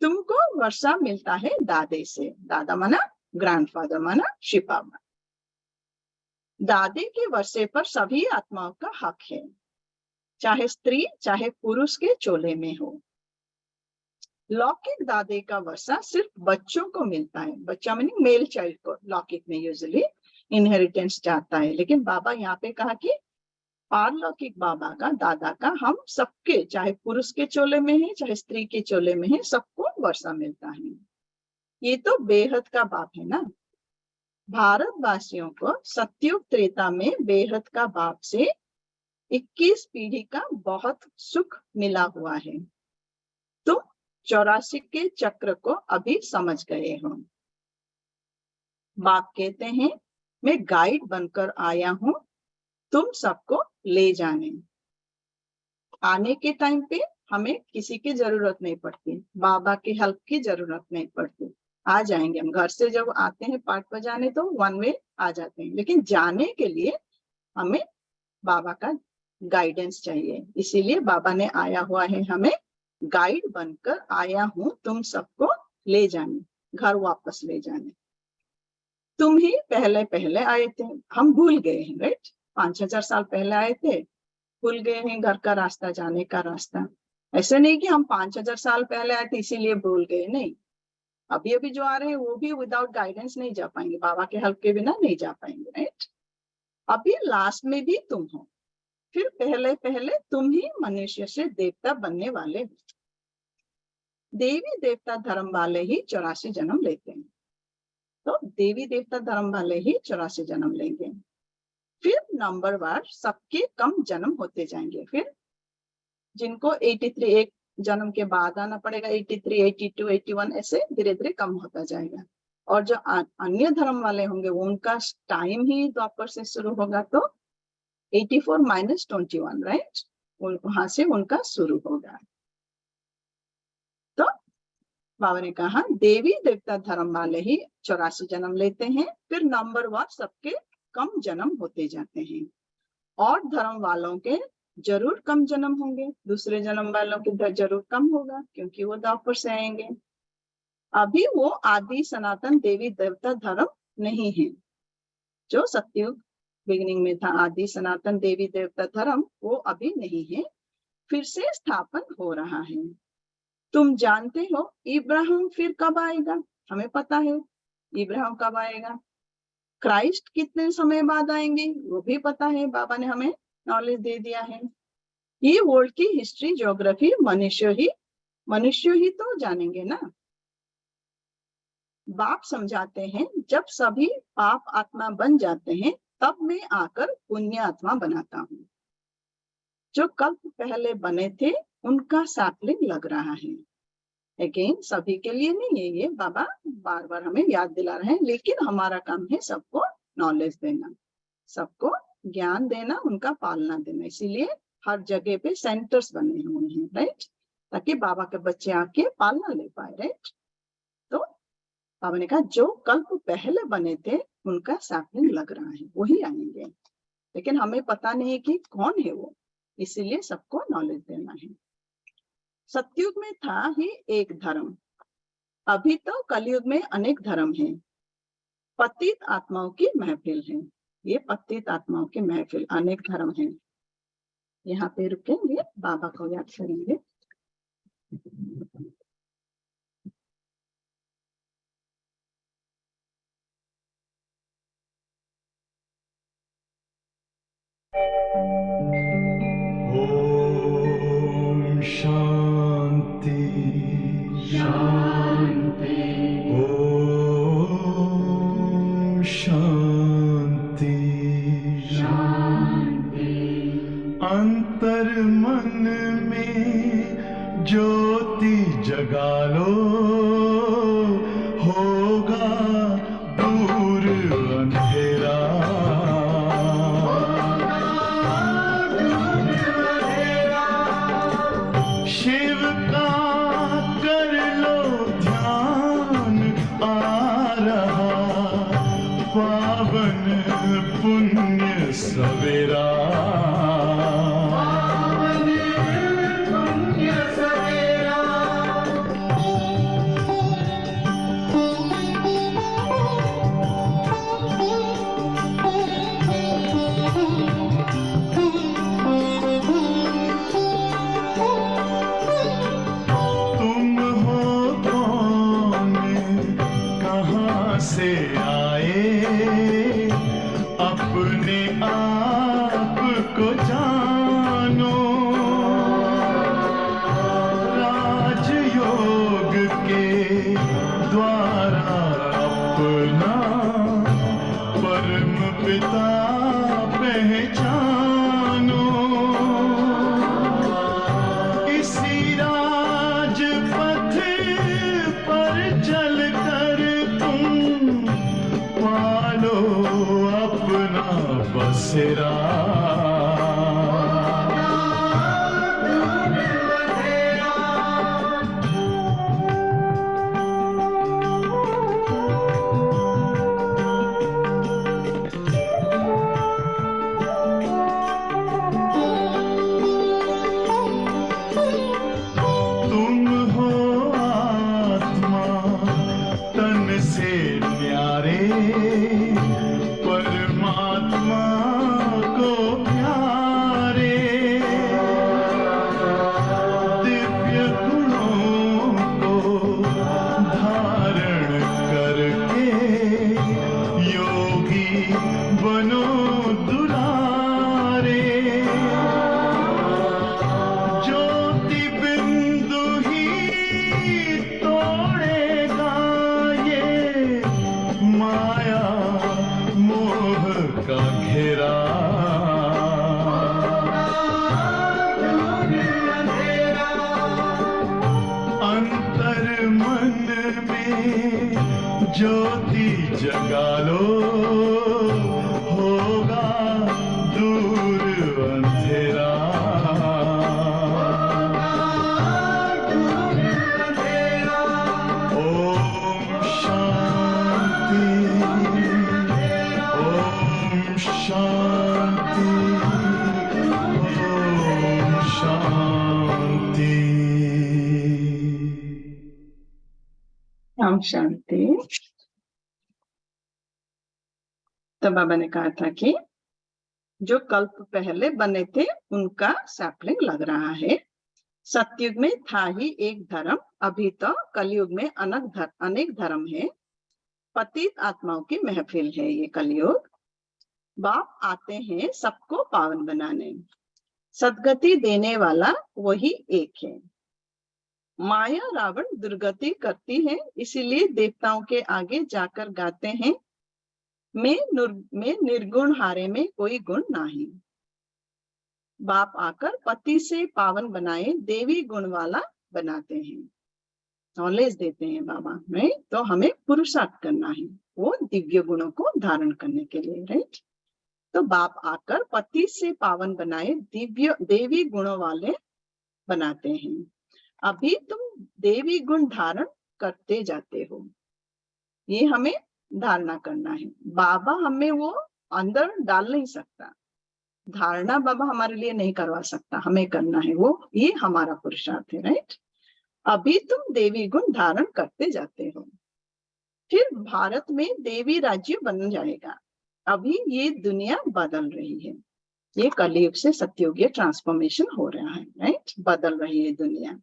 तुमको वर्षा मिलता है दादे से, दादा माना ग्रैंडफादर माना शिव बाबा। दादे के वर्षे पर सभी आत्माओं का हक है, चाहे स्त्री चाहे पुरुष के चोले में हो। लौकिक दादे का वर्षा सिर्फ बच्चों को मिलता है, बच्चा मीनिंग मेल चाइल्ड को लौकिक में यूजुअली इनहेरिटेंस जाता है, लेकिन बाबा यहाँ पे कहा कि पारलौकिक बाबा का दादा का हम सबके, चाहे पुरुष के चोले में है चाहे स्त्री के चोले में है, सबको वर्षा मिलता है। ये तो बेहद का बाप है ना। भारतवासियों को सतयुग त्रेता में बेहद का बाप से 21 पीढ़ी का बहुत सुख मिला हुआ है। तुम 84 के चक्र को अभी समझ गए हो। बाप कहते हैं मैं गाइड बनकर आया हूं तुम सबको ले जाने। आने के टाइम पे हमें किसी की जरूरत नहीं पड़ती, बाबा की हेल्प की जरूरत नहीं पड़ती। आ जाएंगे हम, घर से जब आते हैं पाठ बजाने तो वन वे आ जाते हैं, लेकिन जाने के लिए हमें बाबा का गाइडेंस चाहिए, इसीलिए बाबा ने आया हुआ है हमें गाइड बनकर आया हूं तुम सबको ले जाने, घर वापस ले जाने। तुम ही पहले पहले आए थे, हम भूल गए हैं, राइट? 5,000 साल पहले आए थे, भूल गए हैं घर का रास्ता, जाने का रास्ता। ऐसे नहीं कि हम 5,000 साल पहले आए थे इसीलिए भूल गए, नहीं। अभी अभी जो आ रहे हैं वो भी विदाउट गाइडेंस नहीं जा पाएंगे, बाबा के हेल्प के बिना नहीं जा पाएंगे, राइट? अभी लास्ट में भी तुम हो, फिर पहले पहले तुम ही मनुष्य से देवता बनने वाले हो। देवी देवता धर्म वाले ही 84 जन्म लेते हैं, तो देवी देवता धर्म वाले ही 84 जन्म लेंगे। फिर नंबर वार सबके कम जन्म होते जाएंगे, फिर जिनको 83 एक जन्म के बाद आना पड़ेगा, 83, 82, 81 ऐसे धीरे धीरे कम होता जाएगा। और जो अन्य धर्म वाले होंगे वो उनका टाइम ही द्वापर से शुरू होगा, तो 84 माइनस 21, राइट? वहां से उनका शुरू होगा। तो बाबा ने कहा देवी देवता धर्म वाले ही 84 जन्म लेते हैं, फिर नंबर वार सबके कम जन्म होते जाते हैं। और धर्म वालों के जरूर कम जन्म होंगे, दूसरे जन्म वालों के जरूर कम होगा क्योंकि वो द्वापर से आएंगे। अभी वो आदि सनातन देवी देवता धर्म नहीं है, जो सतयुग बिगिनिंग में था आदि सनातन देवी देवता धर्म, वो अभी नहीं है, फिर से स्थापन हो रहा है। तुम जानते हो इब्राहिम फिर कब आएगा? हमें पता है इब्राहिम कब आएगा। क्राइस्ट कितने समय बाद आएंगे वो भी पता है, बाबा ने हमें नॉलेज दे दिया है। ये वर्ल्ड की हिस्ट्री ज्योग्राफी मनुष्य ही तो जानेंगे ना। बाप समझाते हैं जब सभी पाप आत्मा बन जाते हैं तब मैं आकर पुण्य आत्मा बनाता हूँ। जो कल्प पहले बने थे उनका सैपलिंग लग रहा है। अगेन सभी के लिए नहीं है ये, बाबा बार बार हमें याद दिला रहे हैं, लेकिन हमारा काम है सबको नॉलेज देना, सबको ज्ञान देना, उनका पालना देना। इसीलिए हर जगह पे सेंटर्स बने हुए हैं, राइट? ताकि बाबा के बच्चे आके पालना ले पाए, राइट? तो बाबा ने कहा जो कल्प पहले बने थे उनका सैपलिंग लग रहा है, वही आएंगे, लेकिन हमें पता नहीं कि कौन है वो, इसीलिए सबको नॉलेज देना है। सतयुग में था ही एक धर्म, अभी तो कलयुग में अनेक धर्म हैं। पतित आत्माओं की महफिल है, ये पतित आत्माओं की महफिल, अनेक धर्म हैं। यहाँ पे रुकेंगे, बाबा को याद करेंगे। ओम शांति शांति, ओम शांति शांति। अंतर मन में ज्योति जगा लो, होगा दूर अंधेरा। शिव का कर लो ध्यान, आ रहा पावन पुण्य सवेरा। से आए अपने आप को जानो, राजयोग के द्वारा अपना परम पिता पहचानो। इसी राजपथ पर चलकर पालो अपना बसेरा। जगा लो, होगा दूर अंधेरा। ओम शांति, ओम शांति, ओम शांति। ओम शांति। तो बाबा ने कहा था कि जो कल्प पहले बने थे उनका सैपलिंग लग रहा है। सतयुग में था ही एक धर्म, अभी तो कलयुग में अनेक धर्म है। पतित आत्माओं की महफिल है ये कलयुग। बाप आते हैं सबको पावन बनाने, सदगति देने वाला वही एक है। माया रावण दुर्गति करती है, इसीलिए देवताओं के आगे जाकर गाते हैं, मैं निर्गुण हारे में कोई गुण नहीं। बाप आकर पति से पावन बनाए, देवी गुण वाला बनाते हैं। नॉलेज देते हैं बाबा में, तो हमें पुरुषार्थ करना है वो दिव्य गुणों को धारण करने के लिए, राइट। तो बाप आकर पति से पावन बनाए, देवी गुणों वाले बनाते हैं। अभी तुम देवी गुण धारण करते जाते हो, ये हमें धारणा करना है। बाबा हमें वो अंदर डाल नहीं सकता, धारणा बाबा हमारे लिए नहीं करवा सकता, हमें करना है वो, ये हमारा पुरुषार्थ है, राइट। अभी तुम देवी गुण धारण करते जाते हो, फिर भारत में देवी राज्य बन जाएगा। अभी ये दुनिया बदल रही है, ये कलयुग से सतयुग ट्रांसफॉर्मेशन हो रहा है, राइट। बदल रही है दुनिया।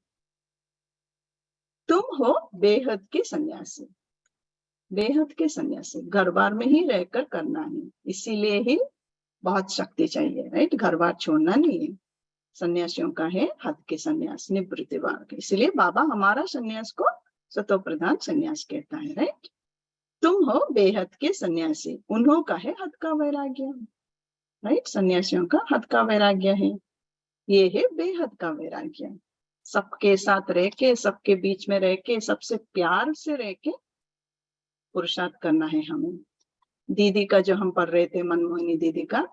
तुम हो बेहद के सन्यासी, बेहद के सन्यासी, घर बार में ही रहकर करना है, इसीलिए ही बहुत शक्ति चाहिए, राइट। घर बार छोड़ना नहीं है। सन्यासियों का है हद के सन्यास, निवृत्ति मार्ग, इसलिए बाबा हमारा सन्यास को सतो प्रधान सन्यास कहता है, राइट। तुम हो बेहद के सन्यासी, उन्हों का है हद का वैराग्य, राइट। सन्यासियों का हद का वैराग्य है, ये है बेहद का वैराग्य। सबके साथ रह के, सबके बीच में रह के, सबसे प्यार से रह के पुरुषार्थ करना है हमें। दीदी का जो हम पढ़ रहे थे, मनमोहिनी दीदी का,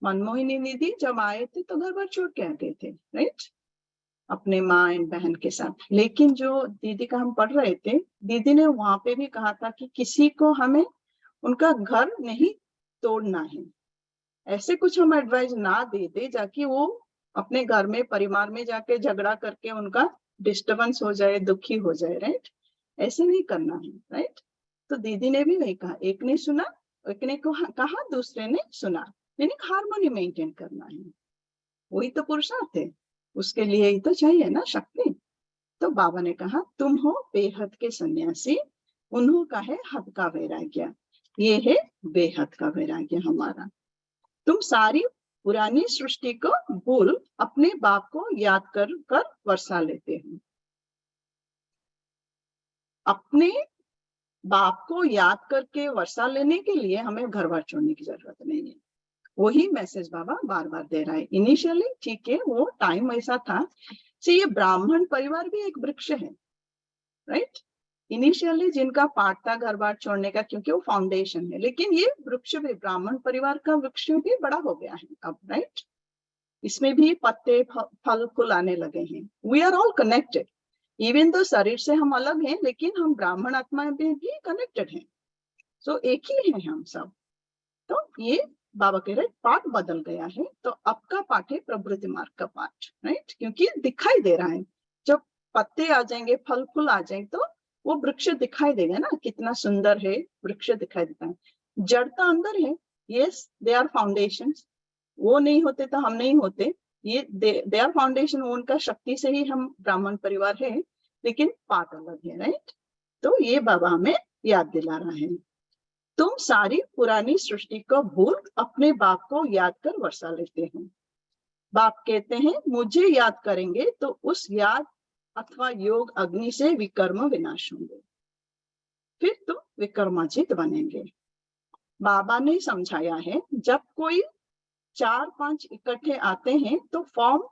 मनमोहिनी दीदी जब आए थे तो घर बार छोड़ के आते थे, राइट, अपने माँ एंड बहन के साथ। लेकिन जो दीदी का हम पढ़ रहे थे, दीदी ने वहां पे भी कहा था कि किसी को हमें उनका घर नहीं तोड़ना है। ऐसे कुछ हम एडवाइस ना दे जाकि वो अपने घर में परिवार में जाके झगड़ा करके उनका डिस्टर्बेंस हो जाए, दुखी हो जाए, राइट। ऐसे नहीं करना है, राइट। तो दीदी ने भी वही कहा, एक ने सुना, एक ने कहा, दूसरे ने सुना, यानी हार्मोनी मेंटेन करना है। वही तो पुरुषार्थ है, उसके लिए ही तो चाहिए ना शक्ति। तो बाबा ने कहा तुम हो बेहद के सन्यासी, उन्हों का है हद का वैराग्य, ये है बेहद का वैराग्य हमारा। तुम सारी पुरानी सृष्टि को भूल अपने बाप को याद कर वर्षा लेते हो। अपने बाप को याद करके वर्षा लेने के लिए हमें घर बार छोड़ने की जरूरत नहीं है। वही मैसेज बाबा बार बार दे रहा है। इनिशियली ठीक है, वो टाइम ऐसा था, ये ब्राह्मण परिवार भी एक वृक्ष है, राइट। इनिशियली जिनका पाठ था घर बार छोड़ने का, क्योंकि वो फाउंडेशन है, लेकिन ये वृक्ष भी, ब्राह्मण परिवार का वृक्ष भी बड़ा हो गया है अब, राइट। इसमें भी पत्ते फल फूल आने लगे हैं। We are all connected, even though शरीर से हम अलग हैं, लेकिन हम ब्राह्मण आत्मा में भी कनेक्टेड हैं। सो एक ही हैं हम सब। तो ये बाबा कह रहे पाठ बदल गया है, तो अब का पाठ है प्रवृत्ति मार्ग का पाठ, राइट। क्योंकि दिखाई दे रहा है, जब पत्ते आ जाएंगे, फल फूल आ जाएंगे, तो वो वृक्ष दिखाई देगा ना, कितना सुंदर है वृक्ष दिखाई देता है। जड़ तो अंदर है, यस, दे आर फाउंडेशंस, वो नहीं होते तो हम नहीं होते, ये दे आर फाउंडेशन, उनका शक्ति से ही हम ब्राह्मण परिवार है, लेकिन पाठ अलग है, राइट। तो ये बाबा हमें याद दिला रहा है, तुम सारी पुरानी सृष्टि को भूल अपने बाप को याद कर वर्षा लेते हो। बाप कहते हैं मुझे याद करेंगे तो उस याद अथवा योग अग्नि से विकर्म विनाश होंगे, फिर तुम विकर्माजित बनेंगे। बाबा ने समझाया है, जब कोई 4-5 इकट्ठे आते हैं तो फॉर्म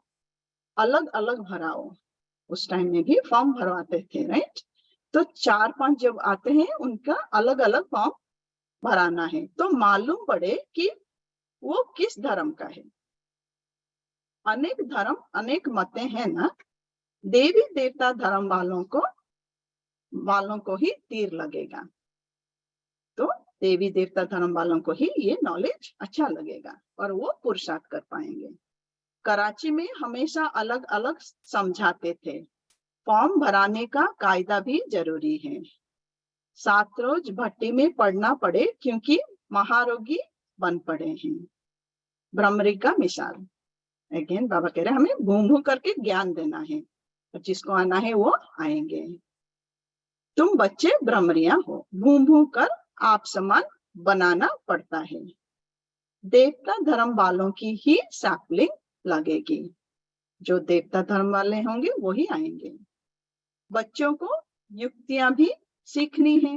अलग अलग भराओ। उस टाइम में भी फॉर्म भरवाते थे, राइट। तो 4-5 जब आते हैं उनका अलग अलग फॉर्म भराना है, तो मालूम पड़े कि वो किस धर्म का है। अनेक धर्म अनेक मतें हैं ना, देवी देवता धर्म वालों को ही तीर लगेगा, तो देवी देवता धर्म वालों को ही ये नॉलेज अच्छा लगेगा और वो पुरुषार्थ कर पाएंगे। कराची में हमेशा अलग अलग समझाते थे, फॉर्म भराने का कायदा भी जरूरी है। 7 रोज भट्टी में पढ़ना पड़े क्योंकि महारोगी बन पड़े हैं। भ्रमरी का मिसाल, अगेन बाबा कह रहे हैं हमें घूम घूम करके ज्ञान देना है, और जिसको आना है वो आएंगे। तुम बच्चे भ्रमरियां हो, घूम घूम कर आप समान बनाना पड़ता है। देवता धर्म वालों की ही सैपलिंग लगेगी, जो देवता धर्म वाले होंगे वो ही आएंगे। बच्चों को युक्तियां भी सीखनी है,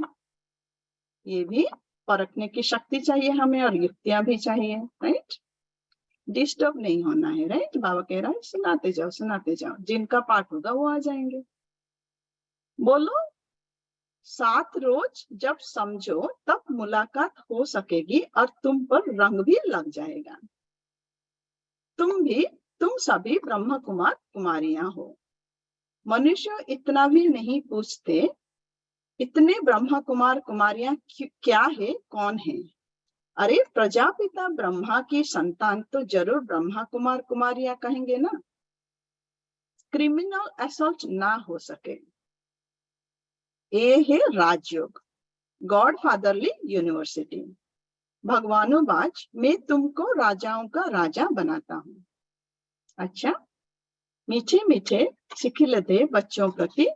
ये भी परखने की शक्ति चाहिए हमें और युक्तियां भी चाहिए, राइट। डिस्टर्ब नहीं होना है, राइट। बाबा कह रहा है सुनाते जाओ, जिनका पाठ होगा वो आ जाएंगे। बोलो 7 रोज जब समझो तब मुलाकात हो सकेगी और तुम पर रंग भी लग जाएगा। तुम सभी ब्रह्म कुमार कुमारियां हो। मनुष्य इतना भी नहीं पूछते इतने ब्रह्म कुमार कुमारियां क्या है, कौन है। अरे प्रजापिता ब्रह्मा की संतान तो जरूर ब्रह्मा कुमार कुमारियां कहेंगे ना। क्रिमिनल असॉल्ट ना हो सके, ये है राजयोग, गॉड फादरली यूनिवर्सिटी। भगवानोबाज, मैं तुमको राजाओं का राजा बनाता हूँ। अच्छा, मीठे मीठे सिखिलते बच्चों प्रति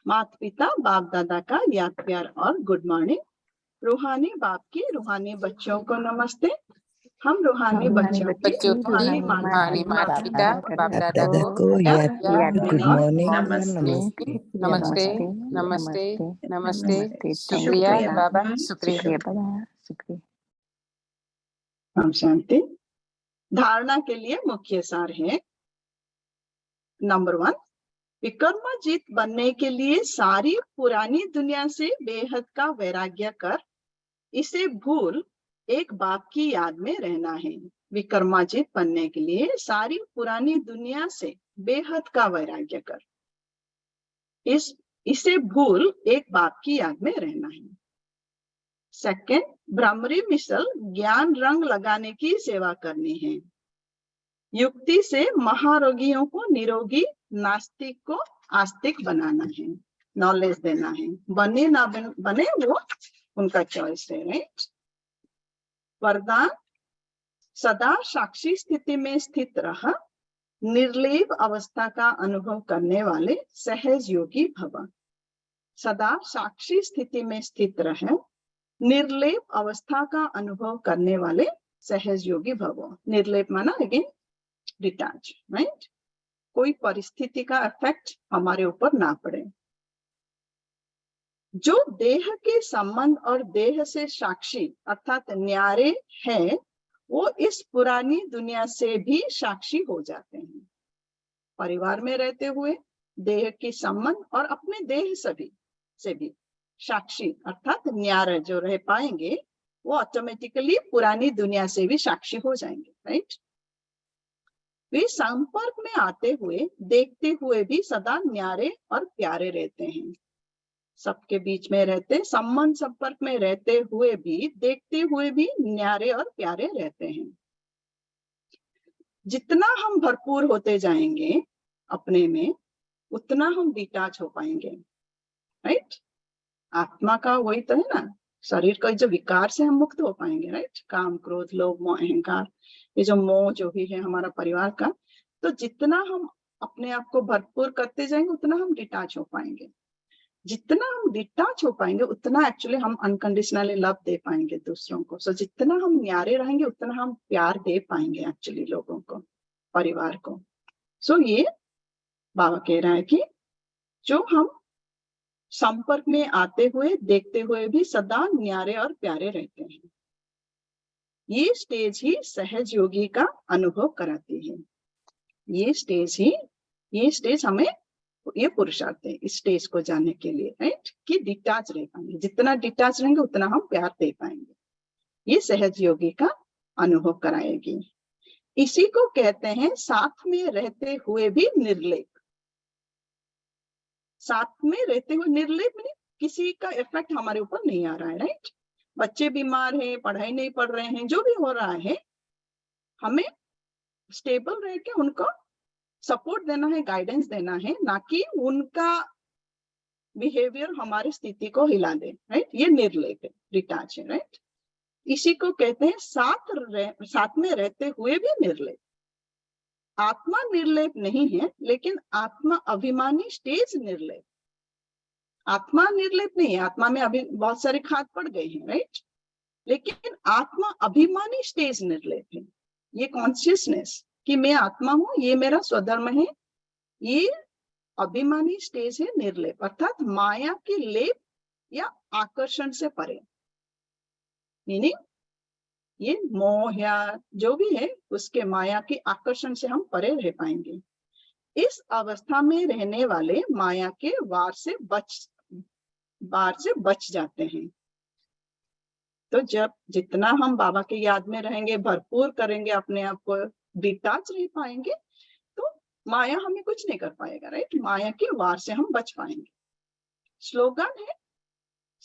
माता पिता बाप दादा का याद प्यार और गुड मॉर्निंग। रूहानी बाप की रूहानी बच्चों को नमस्ते। हम रूहानी बच्चों की रूहानी माता पिता बाप दादा को याद गुड मॉर्निंग नमस्ते नमस्ते नमस्ते नमस्ते। शुक्रिया बाबा, शुक्रिया बाबा, शुक्रिया। हम शांति। धारणा के लिए मुख्य सार है, नंबर 1, विक्रमाजीत बनने के लिए सारी पुरानी दुनिया से बेहद का वैराग्य कर इसे भूल एक बाप की याद में रहना है। विक्रमाजीत बनने के लिए सारी पुरानी दुनिया से बेहद का वैराग्य कर इसे भूल एक बाप की याद में रहना है। सेकंड, भ्रमरी मिसल ज्ञान रंग लगाने की सेवा करनी है। युक्ति से महारोगियों को निरोगी, नास्तिक को आस्तिक बनाना है, नॉलेज देना है। बने ना बने वो उनका चॉइस है, राइट। वरदान, सदा साक्षी स्थिति में स्थित रह निर्लेप अवस्था का अनुभव करने वाले सहज योगी भव। सदा साक्षी स्थिति में स्थित रह निर्लेप अवस्था का अनुभव करने वाले सहज योगी भव। निर्लेप माना अगेन डिटैच, राइट। कोई परिस्थिति का इफेक्ट हमारे ऊपर ना पड़े। जो देह के संबंध और देह से साक्षी अर्थात न्यारे हैं, वो इस पुरानी दुनिया से भी साक्षी हो जाते हैं। परिवार में रहते हुए देह के संबंध और अपने देह से भी साक्षी अर्थात न्यारे जो रह पाएंगे, वो ऑटोमेटिकली पुरानी दुनिया से भी साक्षी हो जाएंगे, राइट। वे संपर्क में आते हुए देखते हुए भी सदा न्यारे और प्यारे रहते हैं। सबके बीच में रहते, संबंध संपर्क में रहते हुए भी, देखते हुए भी न्यारे और प्यारे रहते हैं। जितना हम भरपूर होते जाएंगे अपने में, उतना हम डिटैच हो पाएंगे, राइट। आत्मा का वही तो है ना, शरीर का जो विकार से हम मुक्त हो पाएंगे, राइट। काम, क्रोध, लोभ, मोह, अहंकार, ये जो मोह जो भी है हमारा परिवार का, तो जितना हम अपने आप को भरपूर करते जाएंगे उतना हम डिटैच हो पाएंगे। जितना हम डिटैच हो पाएंगे उतना एक्चुअली हम अनकंडीशनली लव दे पाएंगे दूसरों को। सो जितना हम न्यारे रहेंगे उतना हम प्यार दे पाएंगे एक्चुअली लोगों को, परिवार को। सो ये बाबा कह रहा है कि जो हम संपर्क में आते हुए देखते हुए भी सदा न्यारे और प्यारे रहते हैं, ये स्टेज ही सहज योगी का अनुभव कराती है। ये स्टेज हमें ये पुरुषार्थ है इस स्टेज को जाने के लिए, राइट, कि डिटैच रह पाएंगे। जितना डिटैच रहेंगे उतना हम प्यार दे पाएंगे। ये सहज योगी का अनुभव कराएगी। इसी को कहते हैं साथ में रहते हुए भी निर्लेप। साथ में रहते हुए निर्लेप में किसी का इफेक्ट हमारे ऊपर नहीं आ रहा है, राइट। बच्चे बीमार हैं, पढ़ाई नहीं पढ़ रहे हैं, जो भी हो रहा है, हमें स्टेबल रह के उनको सपोर्ट देना है, गाइडेंस देना है, ना कि उनका बिहेवियर हमारी स्थिति को हिला दे, राइट। ये निर्लेप है, डिटैच है, राइट। इसी को कहते हैं साथ में रहते हुए भी निर्लेप। आत्मा निर्लेप नहीं है, लेकिन आत्मा अभिमानी स्टेज निर्लेप। आत्मा निर्लेप नहीं है, आत्मा में अभी बहुत सारे खाद पड़ गए हैं, राइट, लेकिन आत्मा अभिमानी स्टेज निर्लेप है। ये कॉन्शियसनेस कि मैं आत्मा हूं, ये मेरा स्वधर्म है, ये अभिमानी स्टेज है निर्लेप, अर्थात माया के लेप या आकर्षण से परे। मीनिंग ये मोह या जो भी है उसके माया के आकर्षण से हम परे रह पाएंगे। इस अवस्था में रहने वाले माया के वार से बच जाते हैं। तो जब जितना हम बाबा के याद में रहेंगे, भरपूर करेंगे, अपने आप को डिटैच रह पाएंगे, तो माया हमें कुछ नहीं कर पाएगा, राइट। माया के वार से हम बच पाएंगे। स्लोगन है,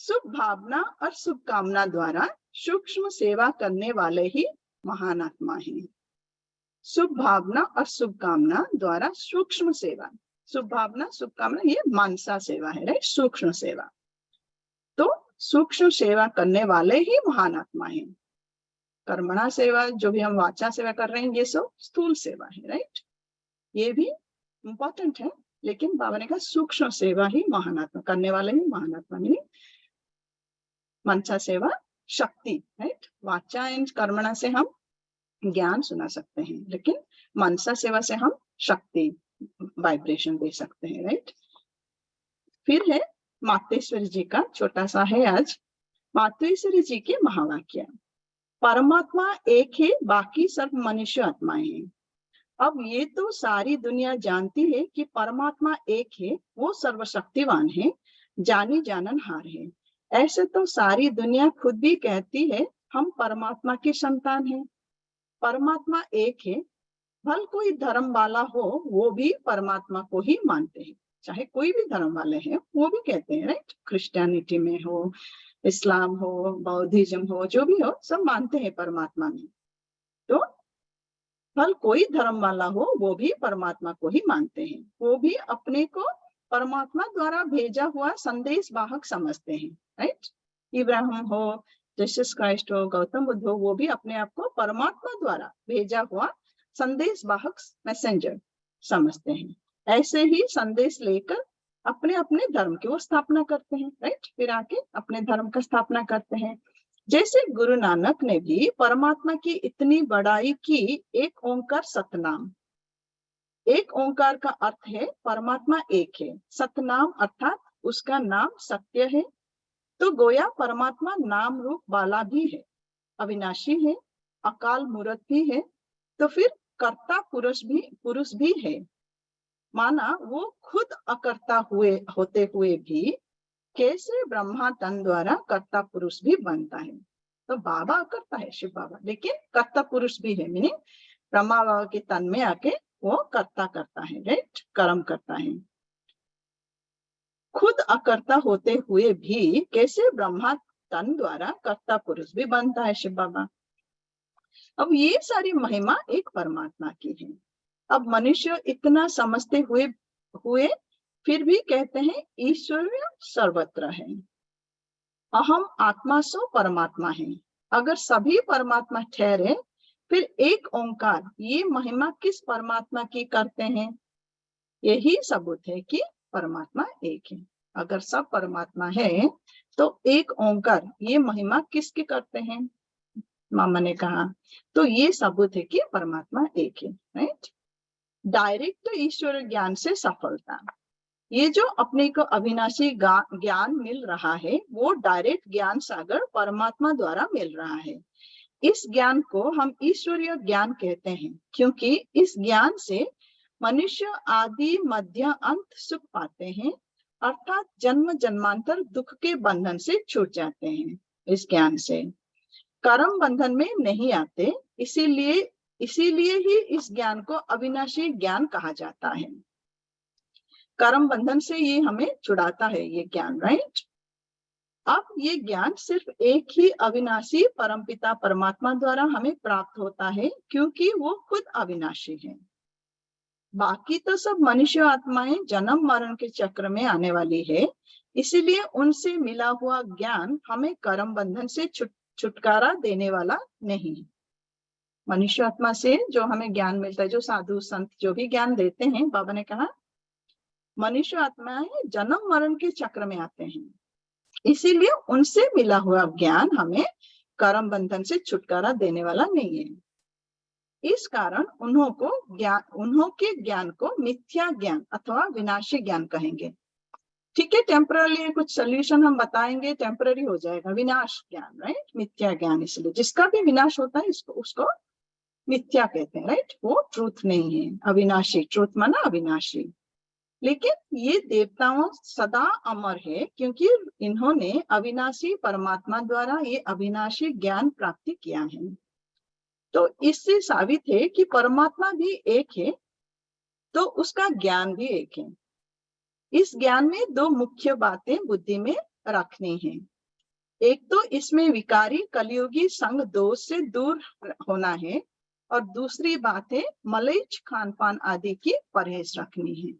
शुभ भावना और शुभ कामना द्वारा सूक्ष्म सेवा करने वाले ही महान आत्मा हैं। शुभ भावना और शुभ कामना द्वारा सूक्ष्म सेवा, शुभ भावना शुभ कामना ये मानसा सेवा है, राइट, सूक्ष्म सेवा। तो सूक्ष्म सेवा करने वाले ही महान आत्मा हैं। कर्मणा सेवा जो भी हम वाचा सेवा कर रहे हैं, ये सब स्थूल सेवा है, राइट, ये भी इंपॉर्टेंट है, लेकिन बाबा ने कहा सूक्ष्म सेवा ही महान आत्मा करने वाले ही महान आत्मा। मीनिंग मनसा सेवा शक्ति, राइट। वाचा एंड कर्मणा से हम ज्ञान सुना सकते हैं, लेकिन मनसा सेवा से हम शक्ति वाइब्रेशन दे सकते हैं, राइट। फिर है मातेश्वरी जी का, छोटा सा है आज, मातेश्वरी जी के महावाक्य। परमात्मा एक है, बाकी सब मनुष्य आत्माएं हैं। अब ये तो सारी दुनिया जानती है कि परमात्मा एक है, वो सर्वशक्तिवान है, जानी जाननहार है। ऐसे तो सारी दुनिया खुद भी कहती है हम परमात्मा की संतान हैं। परमात्मा एक है, भल कोई धर्म वाला हो वो भी परमात्मा को ही मानते हैं। चाहे कोई भी धर्म वाले हैं वो भी कहते हैं, राइट। क्रिश्चियनिटी में हो, इस्लाम हो, बौद्धिज्म हो, जो भी हो, सब मानते हैं परमात्मा में। तो भल कोई धर्म वाला हो वो भी परमात्मा को ही मानते हैं। वो भी अपने को परमात्मा द्वारा भेजा हुआ संदेश वाहक समझते हैं, राइट। इब्राहिम हो, जीसस क्राइस्ट हो, गौतम बुद्ध हो, वो भी अपने आप को परमात्मा द्वारा भेजा हुआ संदेश वाहक मैसेंजर समझते हैं। ऐसे ही संदेश लेकर अपने अपने धर्म की वो स्थापना करते हैं, राइट। फिर आके अपने धर्म का स्थापना करते हैं। जैसे गुरु नानक ने भी परमात्मा की इतनी बड़ाई की, एक ओंकार सतनाम। एक ओंकार का अर्थ है परमात्मा एक है, सतनाम अर्थात उसका नाम सत्य है। तो गोया परमात्मा नाम रूप वाला भी है, अविनाशी है, अकाल मूर्त भी है, तो फिर कर्ता पुरुष भी है। माना वो खुद अकर्ता होते हुए भी कैसे ब्रह्मा तन द्वारा कर्ता पुरुष भी बनता है। तो बाबा अकर्ता है, शिव बाबा, लेकिन कर्ता पुरुष भी है। मीनिंग ब्रह्मा बाबा के तन में आके वो कर्ता करता है, राइट, कर्म करता है। खुद अकर्ता होते हुए भी कैसे ब्रह्मा तन द्वारा कर्ता पुरुष भी बनता है शिव बाबा। अब ये सारी महिमा एक परमात्मा की है। अब मनुष्य इतना समझते हुए फिर भी कहते हैं ईश्वर सर्वत्र है, अहम आत्मा सो परमात्मा है। अगर सभी परमात्मा ठहरे फिर एक ओंकार, ये महिमा किस परमात्मा की करते हैं? यही सबूत है कि परमात्मा एक है। अगर सब परमात्मा है तो एक ओंकार, ये महिमा किसकी करते हैं? मामा ने कहा, तो ये सबूत है कि परमात्मा एक है, राइट। डायरेक्ट ईश्वर ज्ञान से सफलता, ये जो अपने को अविनाशी ज्ञान मिल रहा है वो डायरेक्ट ज्ञान सागर परमात्मा द्वारा मिल रहा है। इस ज्ञान को हम ईश्वरीय ज्ञान कहते हैं, क्योंकि इस ज्ञान से मनुष्य आदि मध्य अंत सुख पाते हैं, अर्थात जन्म जन्मांतर दुख के बंधन से छूट जाते हैं इस ज्ञान से, कर्म बंधन में नहीं आते। इसीलिए ही इस ज्ञान को अविनाशी ज्ञान कहा जाता है। कर्म बंधन से ये हमें छुड़ाता है ये ज्ञान, राइट। अब ये ज्ञान सिर्फ एक ही अविनाशी परमपिता परमात्मा द्वारा हमें प्राप्त होता है, क्योंकि वो खुद अविनाशी है। बाकी तो सब मनुष्य आत्माएं जन्म मरण के चक्र में आने वाली है, इसीलिए उनसे मिला हुआ ज्ञान हमें कर्म बंधन से छुटकारा देने वाला नहीं। मनुष्य आत्मा से जो हमें ज्ञान मिलता है, जो साधु संत जो भी ज्ञान देते हैं, बाबा ने कहा मनुष्य आत्माएं जन्म मरण के चक्र में आते हैं, इसीलिए उनसे मिला हुआ ज्ञान हमें कर्म बंधन से छुटकारा देने वाला नहीं है। इस कारण उन्हों के ज्ञान को मिथ्या ज्ञान अथवा विनाशी ज्ञान कहेंगे। ठीक है, टेम्पररी कुछ सोल्यूशन हम बताएंगे, टेम्पररी हो जाएगा, विनाश ज्ञान, राइट, मिथ्या ज्ञान। इसलिए जिसका भी विनाश होता है उसको मिथ्या कहते हैं, राइट। वो ट्रूथ नहीं है, अविनाशी, ट्रूथ माना अविनाशी। लेकिन ये देवताओं सदा अमर है, क्योंकि इन्होंने अविनाशी परमात्मा द्वारा ये अविनाशी ज्ञान प्राप्ति किया है। तो इससे साबित है कि परमात्मा भी एक है, तो उसका ज्ञान भी एक है। इस ज्ञान में दो मुख्य बातें बुद्धि में रखनी है। एक तो इसमें विकारी कलियुगी संग दोष से दूर होना है, और दूसरी बात है मलेच्छ खान पान आदि की परहेज रखनी है।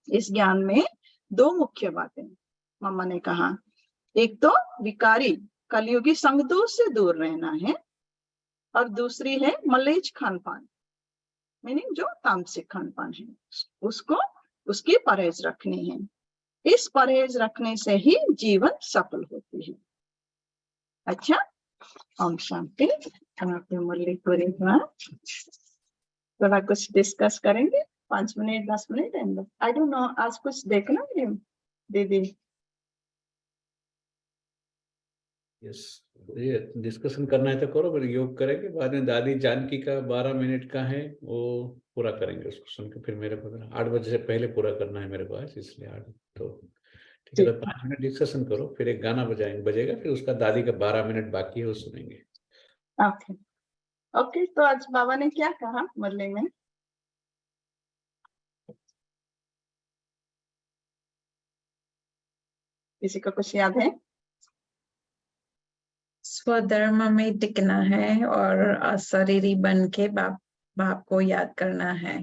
इस ज्ञान में दो मुख्य बातें मम्मा ने कहा, एक तो विकारी कलियुगी संग दोष से दूर रहना है, और दूसरी है मलेच्छ खान पान, मीनिंग जो तामसिक खान पान है उसकी परहेज रखनी है। इस परहेज रखने से ही जीवन सफल होती है। अच्छा, ओम शांति। मुरली पूरी हुआ, थोड़ा कुछ डिस्कस करेंगे 5 minute 10 minute. I don't know, आज कुछ देखना है दीदी? यस, ये डिस्कशन करना है तो करो, फिर योग करेंगे। बाद में दादी जानकी का 12 मिनट का है, वो पूरा करेंगे, उसको सुन के फिर मेरे को 8 बजे से पहले पूरा करना है मेरे पास, इसलिए 8 तो ठीक है। तो 5 मिनट डिस्कशन करो, फिर एक गाना बजेगा, फिर उसका दादी का 12 मिनट बाकी है, वो सुनेंगे। ओके, तो आज बाबा ने क्या कहा मुरली में? किसी को कुछ याद है? स्वधर्म में टिकना है और अशरीरी बन के बाप को याद करना है।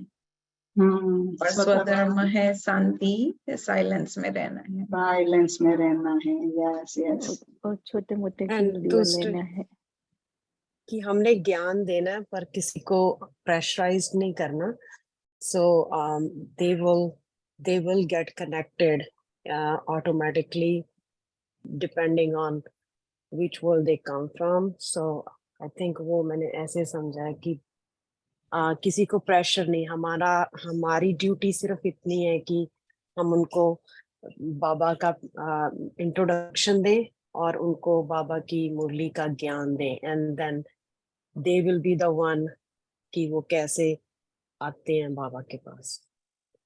और स्वधर्म है शांति, साइलेंस में रहना है। साइलेंस में रहना है, यस यस। और छोटे मोटे लेना है कि हमने ज्ञान देना है, पर किसी को प्रेशराइज नहीं करना। सो they will get connected automatically depending on which world they come from. So I think वो मैंने ऐसे समझा है कि किसी को प्रेशर नहीं, हमारी ड्यूटी सिर्फ इतनी है कि हम उनको बाबा का इंट्रोडक्शन दें और उनको बाबा की मुरली का ज्ञान दें, and then they will be the one कि वो कैसे आते हैं बाबा के पास।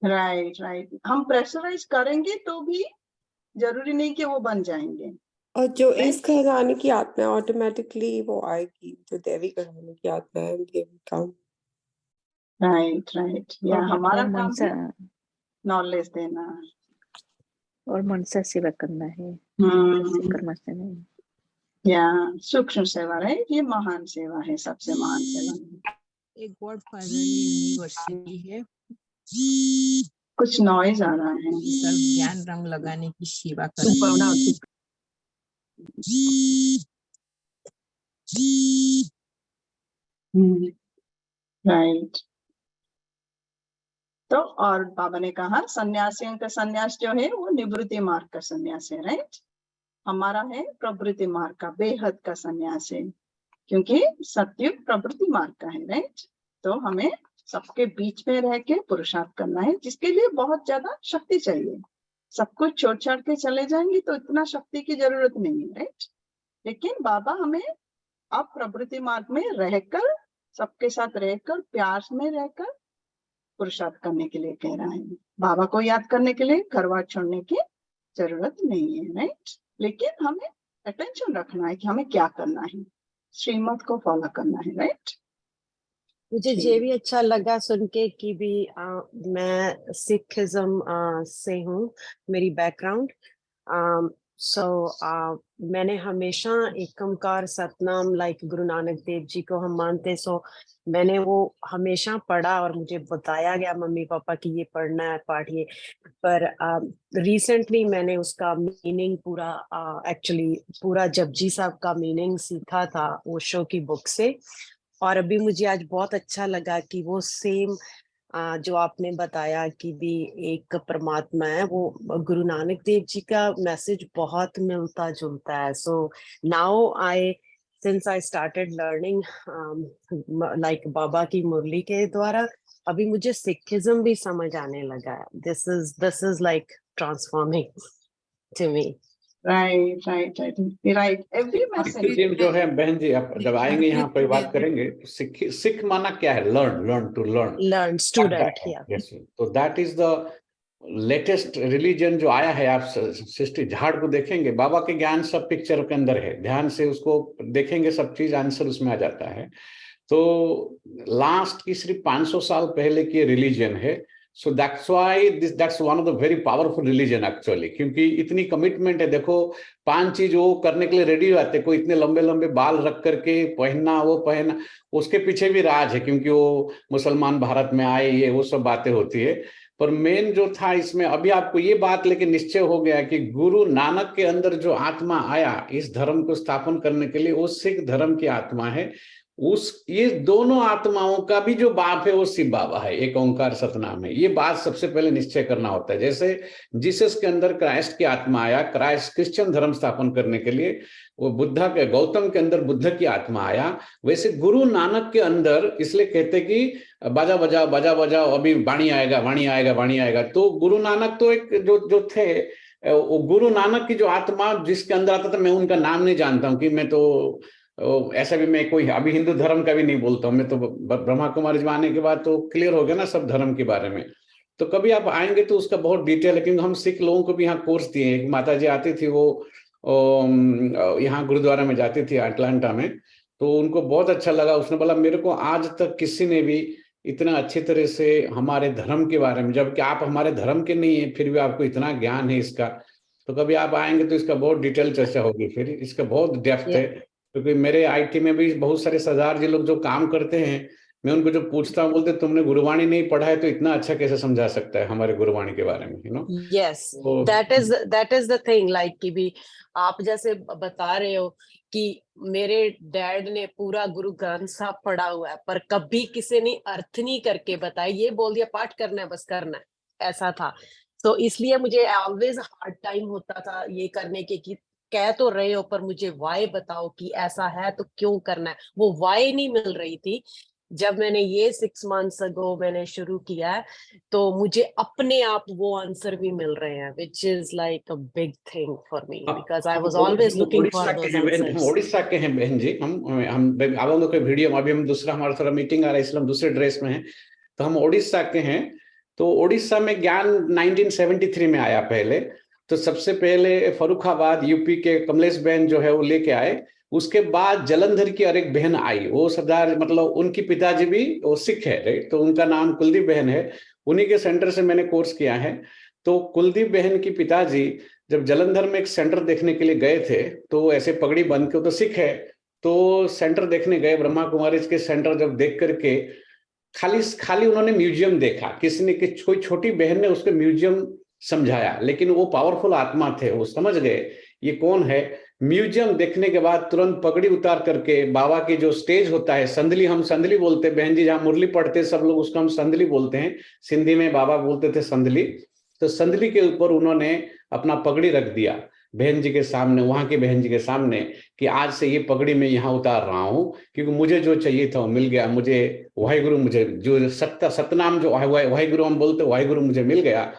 राइट। हम प्रेशराइज करेंगे तो भी जरूरी नहीं कि वो बन जाएंगे। और जो इस खजाने की आत्मा है ऑटोमेटिकली वो आएगी, जो देवी खजाने की आत्मा है देवी काम। राइट। या हमारा काम है नॉलेज देना और मन से सेवा करना है, कर्म से नहीं। या सूक्ष्म सेवा, राइट, ये महान सेवा है, सबसे महान सेवा। एक गॉड फादर यूनिवर्सिटी है, कुछ नॉइज आ रहा है। सब ज्ञान रंग लगाने की सेवा करते हैं। राइट। तो और बाबा ने कहा सन्यासियों का सन्यास जो है वो निवृत्ति मार्ग का सन्यास है, राइट। हमारा है प्रवृत्ति मार्ग का, बेहद का सन्यास है, क्योंकि सत्युग प्रवृत्ति मार्ग का है, राइट। तो हमें सबके बीच में रह के पुरुषार्थ करना है, जिसके लिए बहुत ज्यादा शक्ति चाहिए। सब कुछ छोड़ छाड़ के चले जाएंगे तो इतना शक्ति की जरूरत नहीं है, राइट। लेकिन बाबा हमें अब प्रवृत्ति मार्ग में रहकर, सबके साथ रहकर, प्यार में रहकर पुरुषार्थ करने के लिए कह रहा है। बाबा को याद करने के लिए घर बार छोड़ने की जरूरत नहीं है, राइट। लेकिन हमें अटेंशन रखना है कि हमें क्या करना है, श्रीमत को फॉलो करना है, राइट। मुझे ये भी अच्छा लगा सुन के कि भी मैं सिखिज्म से हूँ, मेरी बैकग्राउंड। सो मैंने हमेशा एकमकार सतनाम लाइक गुरु नानक देव जी को हम मानते, सो मैंने वो हमेशा पढ़ा और मुझे बताया गया मम्मी पापा कि ये पढ़ना है, पढ़िए। पर रिसेंटली मैंने उसका मीनिंग पूरा एक्चुअली पूरा जपजी साहब का मीनिंग सीखा था ओशो की बुक से। और अभी मुझे आज बहुत अच्छा लगा कि वो सेम जो आपने बताया कि भी एक परमात्मा है, वो गुरु नानक देव जी का मैसेज बहुत मिलता जुलता है। So now since I started learning like बाबा की मुरली के द्वारा, अभी मुझे सिखिज्म भी समझ आने लगा है। This is like transforming to me. Right. Every message Sikhism जो है बहन जी, आप जब आएंगे यहाँ कोई बात करेंगे तो सिख माना क्या है? Learn student. यस, तो that is the latest religion जो आया है। आप सृष्टि झाड़ को देखेंगे, बाबा के ज्ञान सब पिक्चर के अंदर है, ध्यान से उसको देखेंगे, सब चीज आंसर उसमें आ जाता है। तो लास्ट की सिर्फ 500 साल पहले की रिलीजन है। So that's why that's one of the very powerful religion actually, क्योंकि इतनी कमिटमेंट है। देखो 5 चीज वो करने के लिए रेडी रहते, कोई इतने लंबे लंबे बाल रख करके पहनना, वो पहनना, उसके पीछे भी राज है, क्योंकि वो मुसलमान भारत में आए, ये वो सब बातें होती है। पर मेन जो था इसमें, अभी आपको ये बात लेके निश्चय हो गया कि गुरु नानक के अंदर जो आत्मा आया इस धर्म को स्थापन करने के लिए, वो सिख धर्म की आत्मा है। ये दोनों आत्माओं का भी जो बाप है वो शिव बाबा है, एक ओंकार सतनाम है। ये बात सबसे पहले निश्चय करना होता है। जैसे जीसस के अंदर क्राइस्ट की आत्मा आया, क्राइस्ट क्रिश्चियन धर्म स्थापन करने के लिए, वो गौतम के अंदर बुद्ध की आत्मा आया, वैसे गुरु नानक के अंदर, इसलिए कहते कि बाजा बजाओ, अभी वाणी आएगा। तो गुरु नानक तो एक जो थे, वो गुरु नानक की जो आत्मा जिसके अंदर आता था, मैं उनका नाम नहीं जानता हूँ, कि मैं तो ऐसा भी मैं कोई अभी हिंदू धर्म का भी नहीं बोलता हूँ। मैं तो ब्रह्मा कुमारी आने के बाद तो क्लियर हो गया ना सब धर्म के बारे में। तो कभी आप आएंगे तो उसका बहुत डिटेल है, क्योंकि हम सिख लोगों को भी यहाँ कोर्स दिए। एक माता जी आती थी, वो यहाँ गुरुद्वारा में जाती थी अटलांटा में, तो उनको बहुत अच्छा लगा। उसने बोला मेरे को आज तक किसी ने भी इतना अच्छी तरह से हमारे धर्म के बारे में, जबकि आप हमारे धर्म के नहीं है, फिर भी आपको इतना ज्ञान है इसका। तो कभी आप आएंगे तो इसका बहुत डिटेल चर्चा होगी, फिर इसका बहुत डेप्थ है। क्योंकि मेरे आईटी में भी बहुत सारे सरदार जी लोग जो काम करते हैं, मैं उनको जो पूछता हूँ, बोलते तुमने गुरुवाणी नहीं पढ़ा है तो इतना अच्छा कैसे समझा सकता है हमारे गुरुवाणी के बारे में, you know. Yes, that is the thing, like कि भी आप जैसे बता रहे हो कि मेरे डैड ने पूरा गुरु ग्रंथ साहब पढ़ा हुआ है, पर कभी किसी ने अर्थ नहीं करके बताया, ये बोल दिया पाठ करना है, बस करना है, ऐसा था। तो इसलिए मुझे ऑलवेज हार्ड टाइम होता था ये करने के, कि कह तो रहे हो पर मुझे वाई बताओ कि ऐसा है तो क्यों करना है। वो वाई नहीं मिल रही थी। जब मैंने ये 6 months ago मैंने शुरू किया है, तो मुझे अपने आप वो आंसर भी मिल रहे हैं, which is like a big thing for me because I was always looking for those answers. Odisha के हैं बहन जी, हम आवांगे कोई वीडियो में, अभी हम दूसरा हमारा थोड़ा मीटिंग आ रहा है इसलिए हम दूसरे ड्रेस में हैं, तो हम ओडिशा के हैं। तो ओडिशा में ज्ञान 1973 में आया पहले। तो सबसे पहले फरुखाबाद यूपी के कमलेश बहन जो है वो लेके आए। उसके बाद जलंधर की और एक बहन आई, वो सरदार, मतलब उनकी पिताजी भी वो सिख है, राइट, तो उनका नाम कुलदीप बहन है। उन्हीं के सेंटर से मैंने कोर्स किया है। तो कुलदीप बहन की पिताजी जब जलंधर में एक सेंटर देखने के लिए गए थे, तो ऐसे पगड़ी बंद के, तो सिख है, तो सेंटर देखने गए, ब्रह्मा कुमारी के सेंटर जब देख करके खाली उन्होंने म्यूजियम देखा, किसी ने, कोई छोटी बहन ने उसको म्यूजियम समझाया, लेकिन वो पावरफुल आत्मा थे, वो समझ गए ये कौन है। म्यूजियम देखने के बाद तुरंत पगड़ी उतार करके बाबा की जो स्टेज होता है, संदली, हम संदली बोलते हैं बहन जी, जहाँ मुरली पढ़ते सब लोग उसको हम संदली बोलते हैं, सिंधी में बाबा बोलते थे संदली। तो संदली के ऊपर उन्होंने अपना पगड़ी रख दिया बहन जी के सामने, वहां की बहन जी के सामने, कि आज से ये पगड़ी मैं यहाँ उतार रहा हूँ, क्योंकि मुझे जो चाहिए था वो मिल गया। मुझे वाहिगुरु, मुझे जो सतनाम जो वाहिगुरु हम बोलते, वाहिगुरु मुझे मिल गया।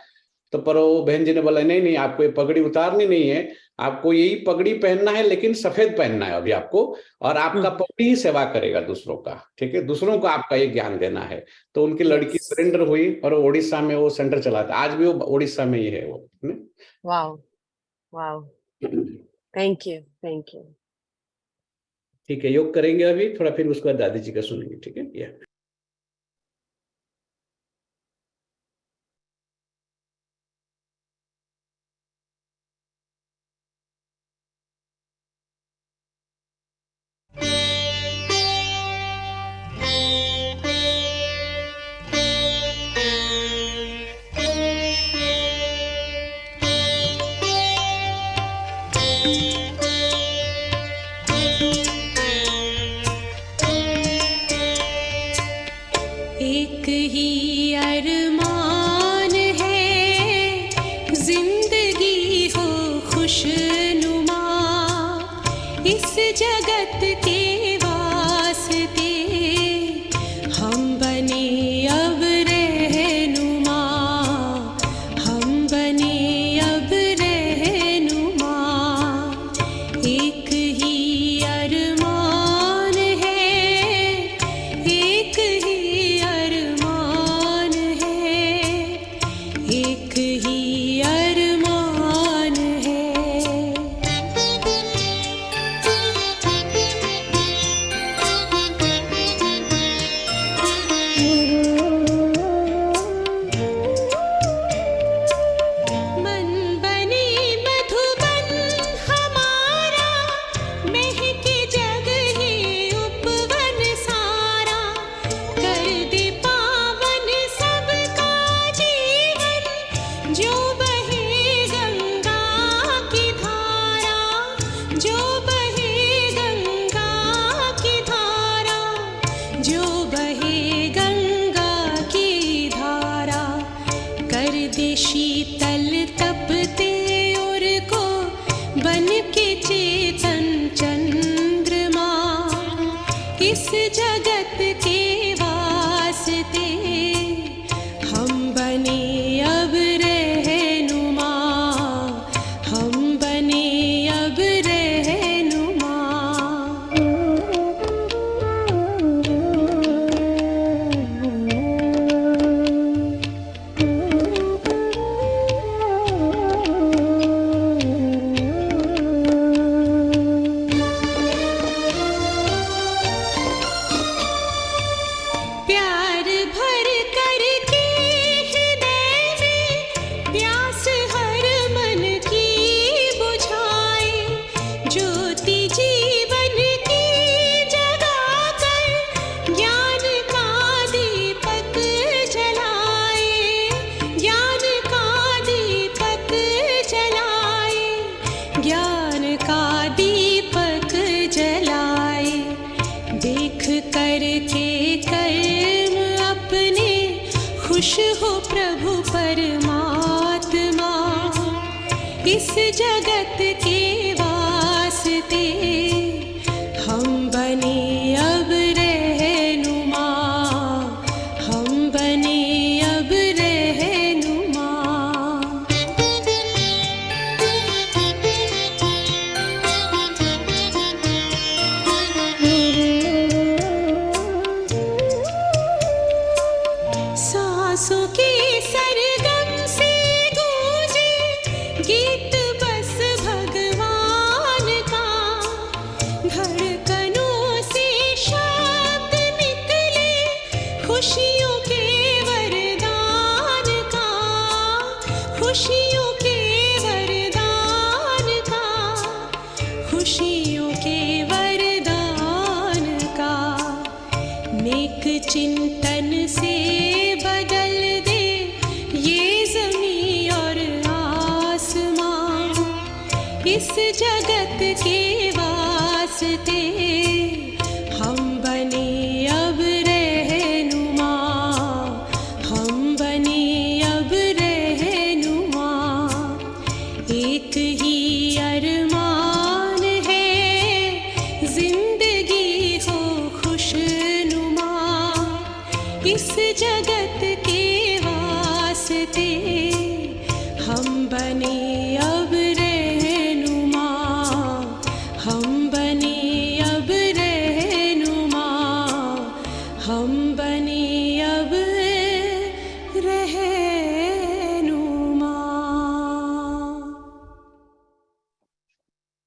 तो पर वो बहन जी ने बोला नहीं नहीं, आपको ये पगड़ी उतारनी नहीं है, आपको यही पगड़ी पहनना है, लेकिन सफेद पहनना है अभी आपको, और आपका पगड़ी ही सेवा करेगा दूसरों का, ठीक है, दूसरों को आपका ये ज्ञान देना है। तो उनकी लड़की सरेंडर हुई और उड़ीसा में वो सेंटर चलाता, आज भी वो उड़ीसा में ही है वो। Wow wow, thank you thank you. ठीक है, योग करेंगे अभी थोड़ा, फिर उसके बाद दादी जी का सुनेंगे, ठीक है। या एक ही अरमान है, जिंदगी हो खुशनुमा, इस जगत के वास्ते हम बने अब रहनुमा, हम बने अब रहनुमा। एक ही अरमान है, एक ही अरमान है, एक ही अरमान है। मन बने मधुबन हमारा, महके जग ही उपवन सारा, कर दे पावन सबका जीवन, जो बहे गंगा की धारा, जो बहे गंगा की धारा, जो बहे गंगा की धारा, कर दे शीतल तपते और को बन के चेतन चंद्रमा, इस जगत के वास्ते हम बने अब रहनुमा, हम बने अब रहनुमा। प्यार भर कर के हृदय में, प्यास हर मन की बुझाए, ज्योति जीवन की जगा कर ज्ञान का दीपक जलाए, ज्ञान का दीपक जलाए, ज्ञान का दीपक जलाए। देख कर के कर्म अपने, खुश हो प्रभु परमात्मा, इस जगत के वास्ते हम बने अब रहनुमा, हम बने अब रहनुमा। सांसों के सरगम से गूंजे गीत बस भगवान का, धड़कनों से शब्द निकले खुशियों के वरदान का, खुशियों के वरदान का, खुशियों के वरदान का। नेक चिंतन से बदल दे ये ज़मीं और आसमां, इस जगत के वास्ते हम बने अब रहनुमा, हम बने अब रहनुमा। एक ही अरमान है, जिंदगी हो खुशनुमा, इस जगत के वास्ते बने अब रहनुमा, हम बने अब रहनुमा, हम बने अब रहनुमा।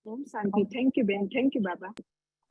ओम शांति। थैंक यू बहन, थैंक यू बाबा।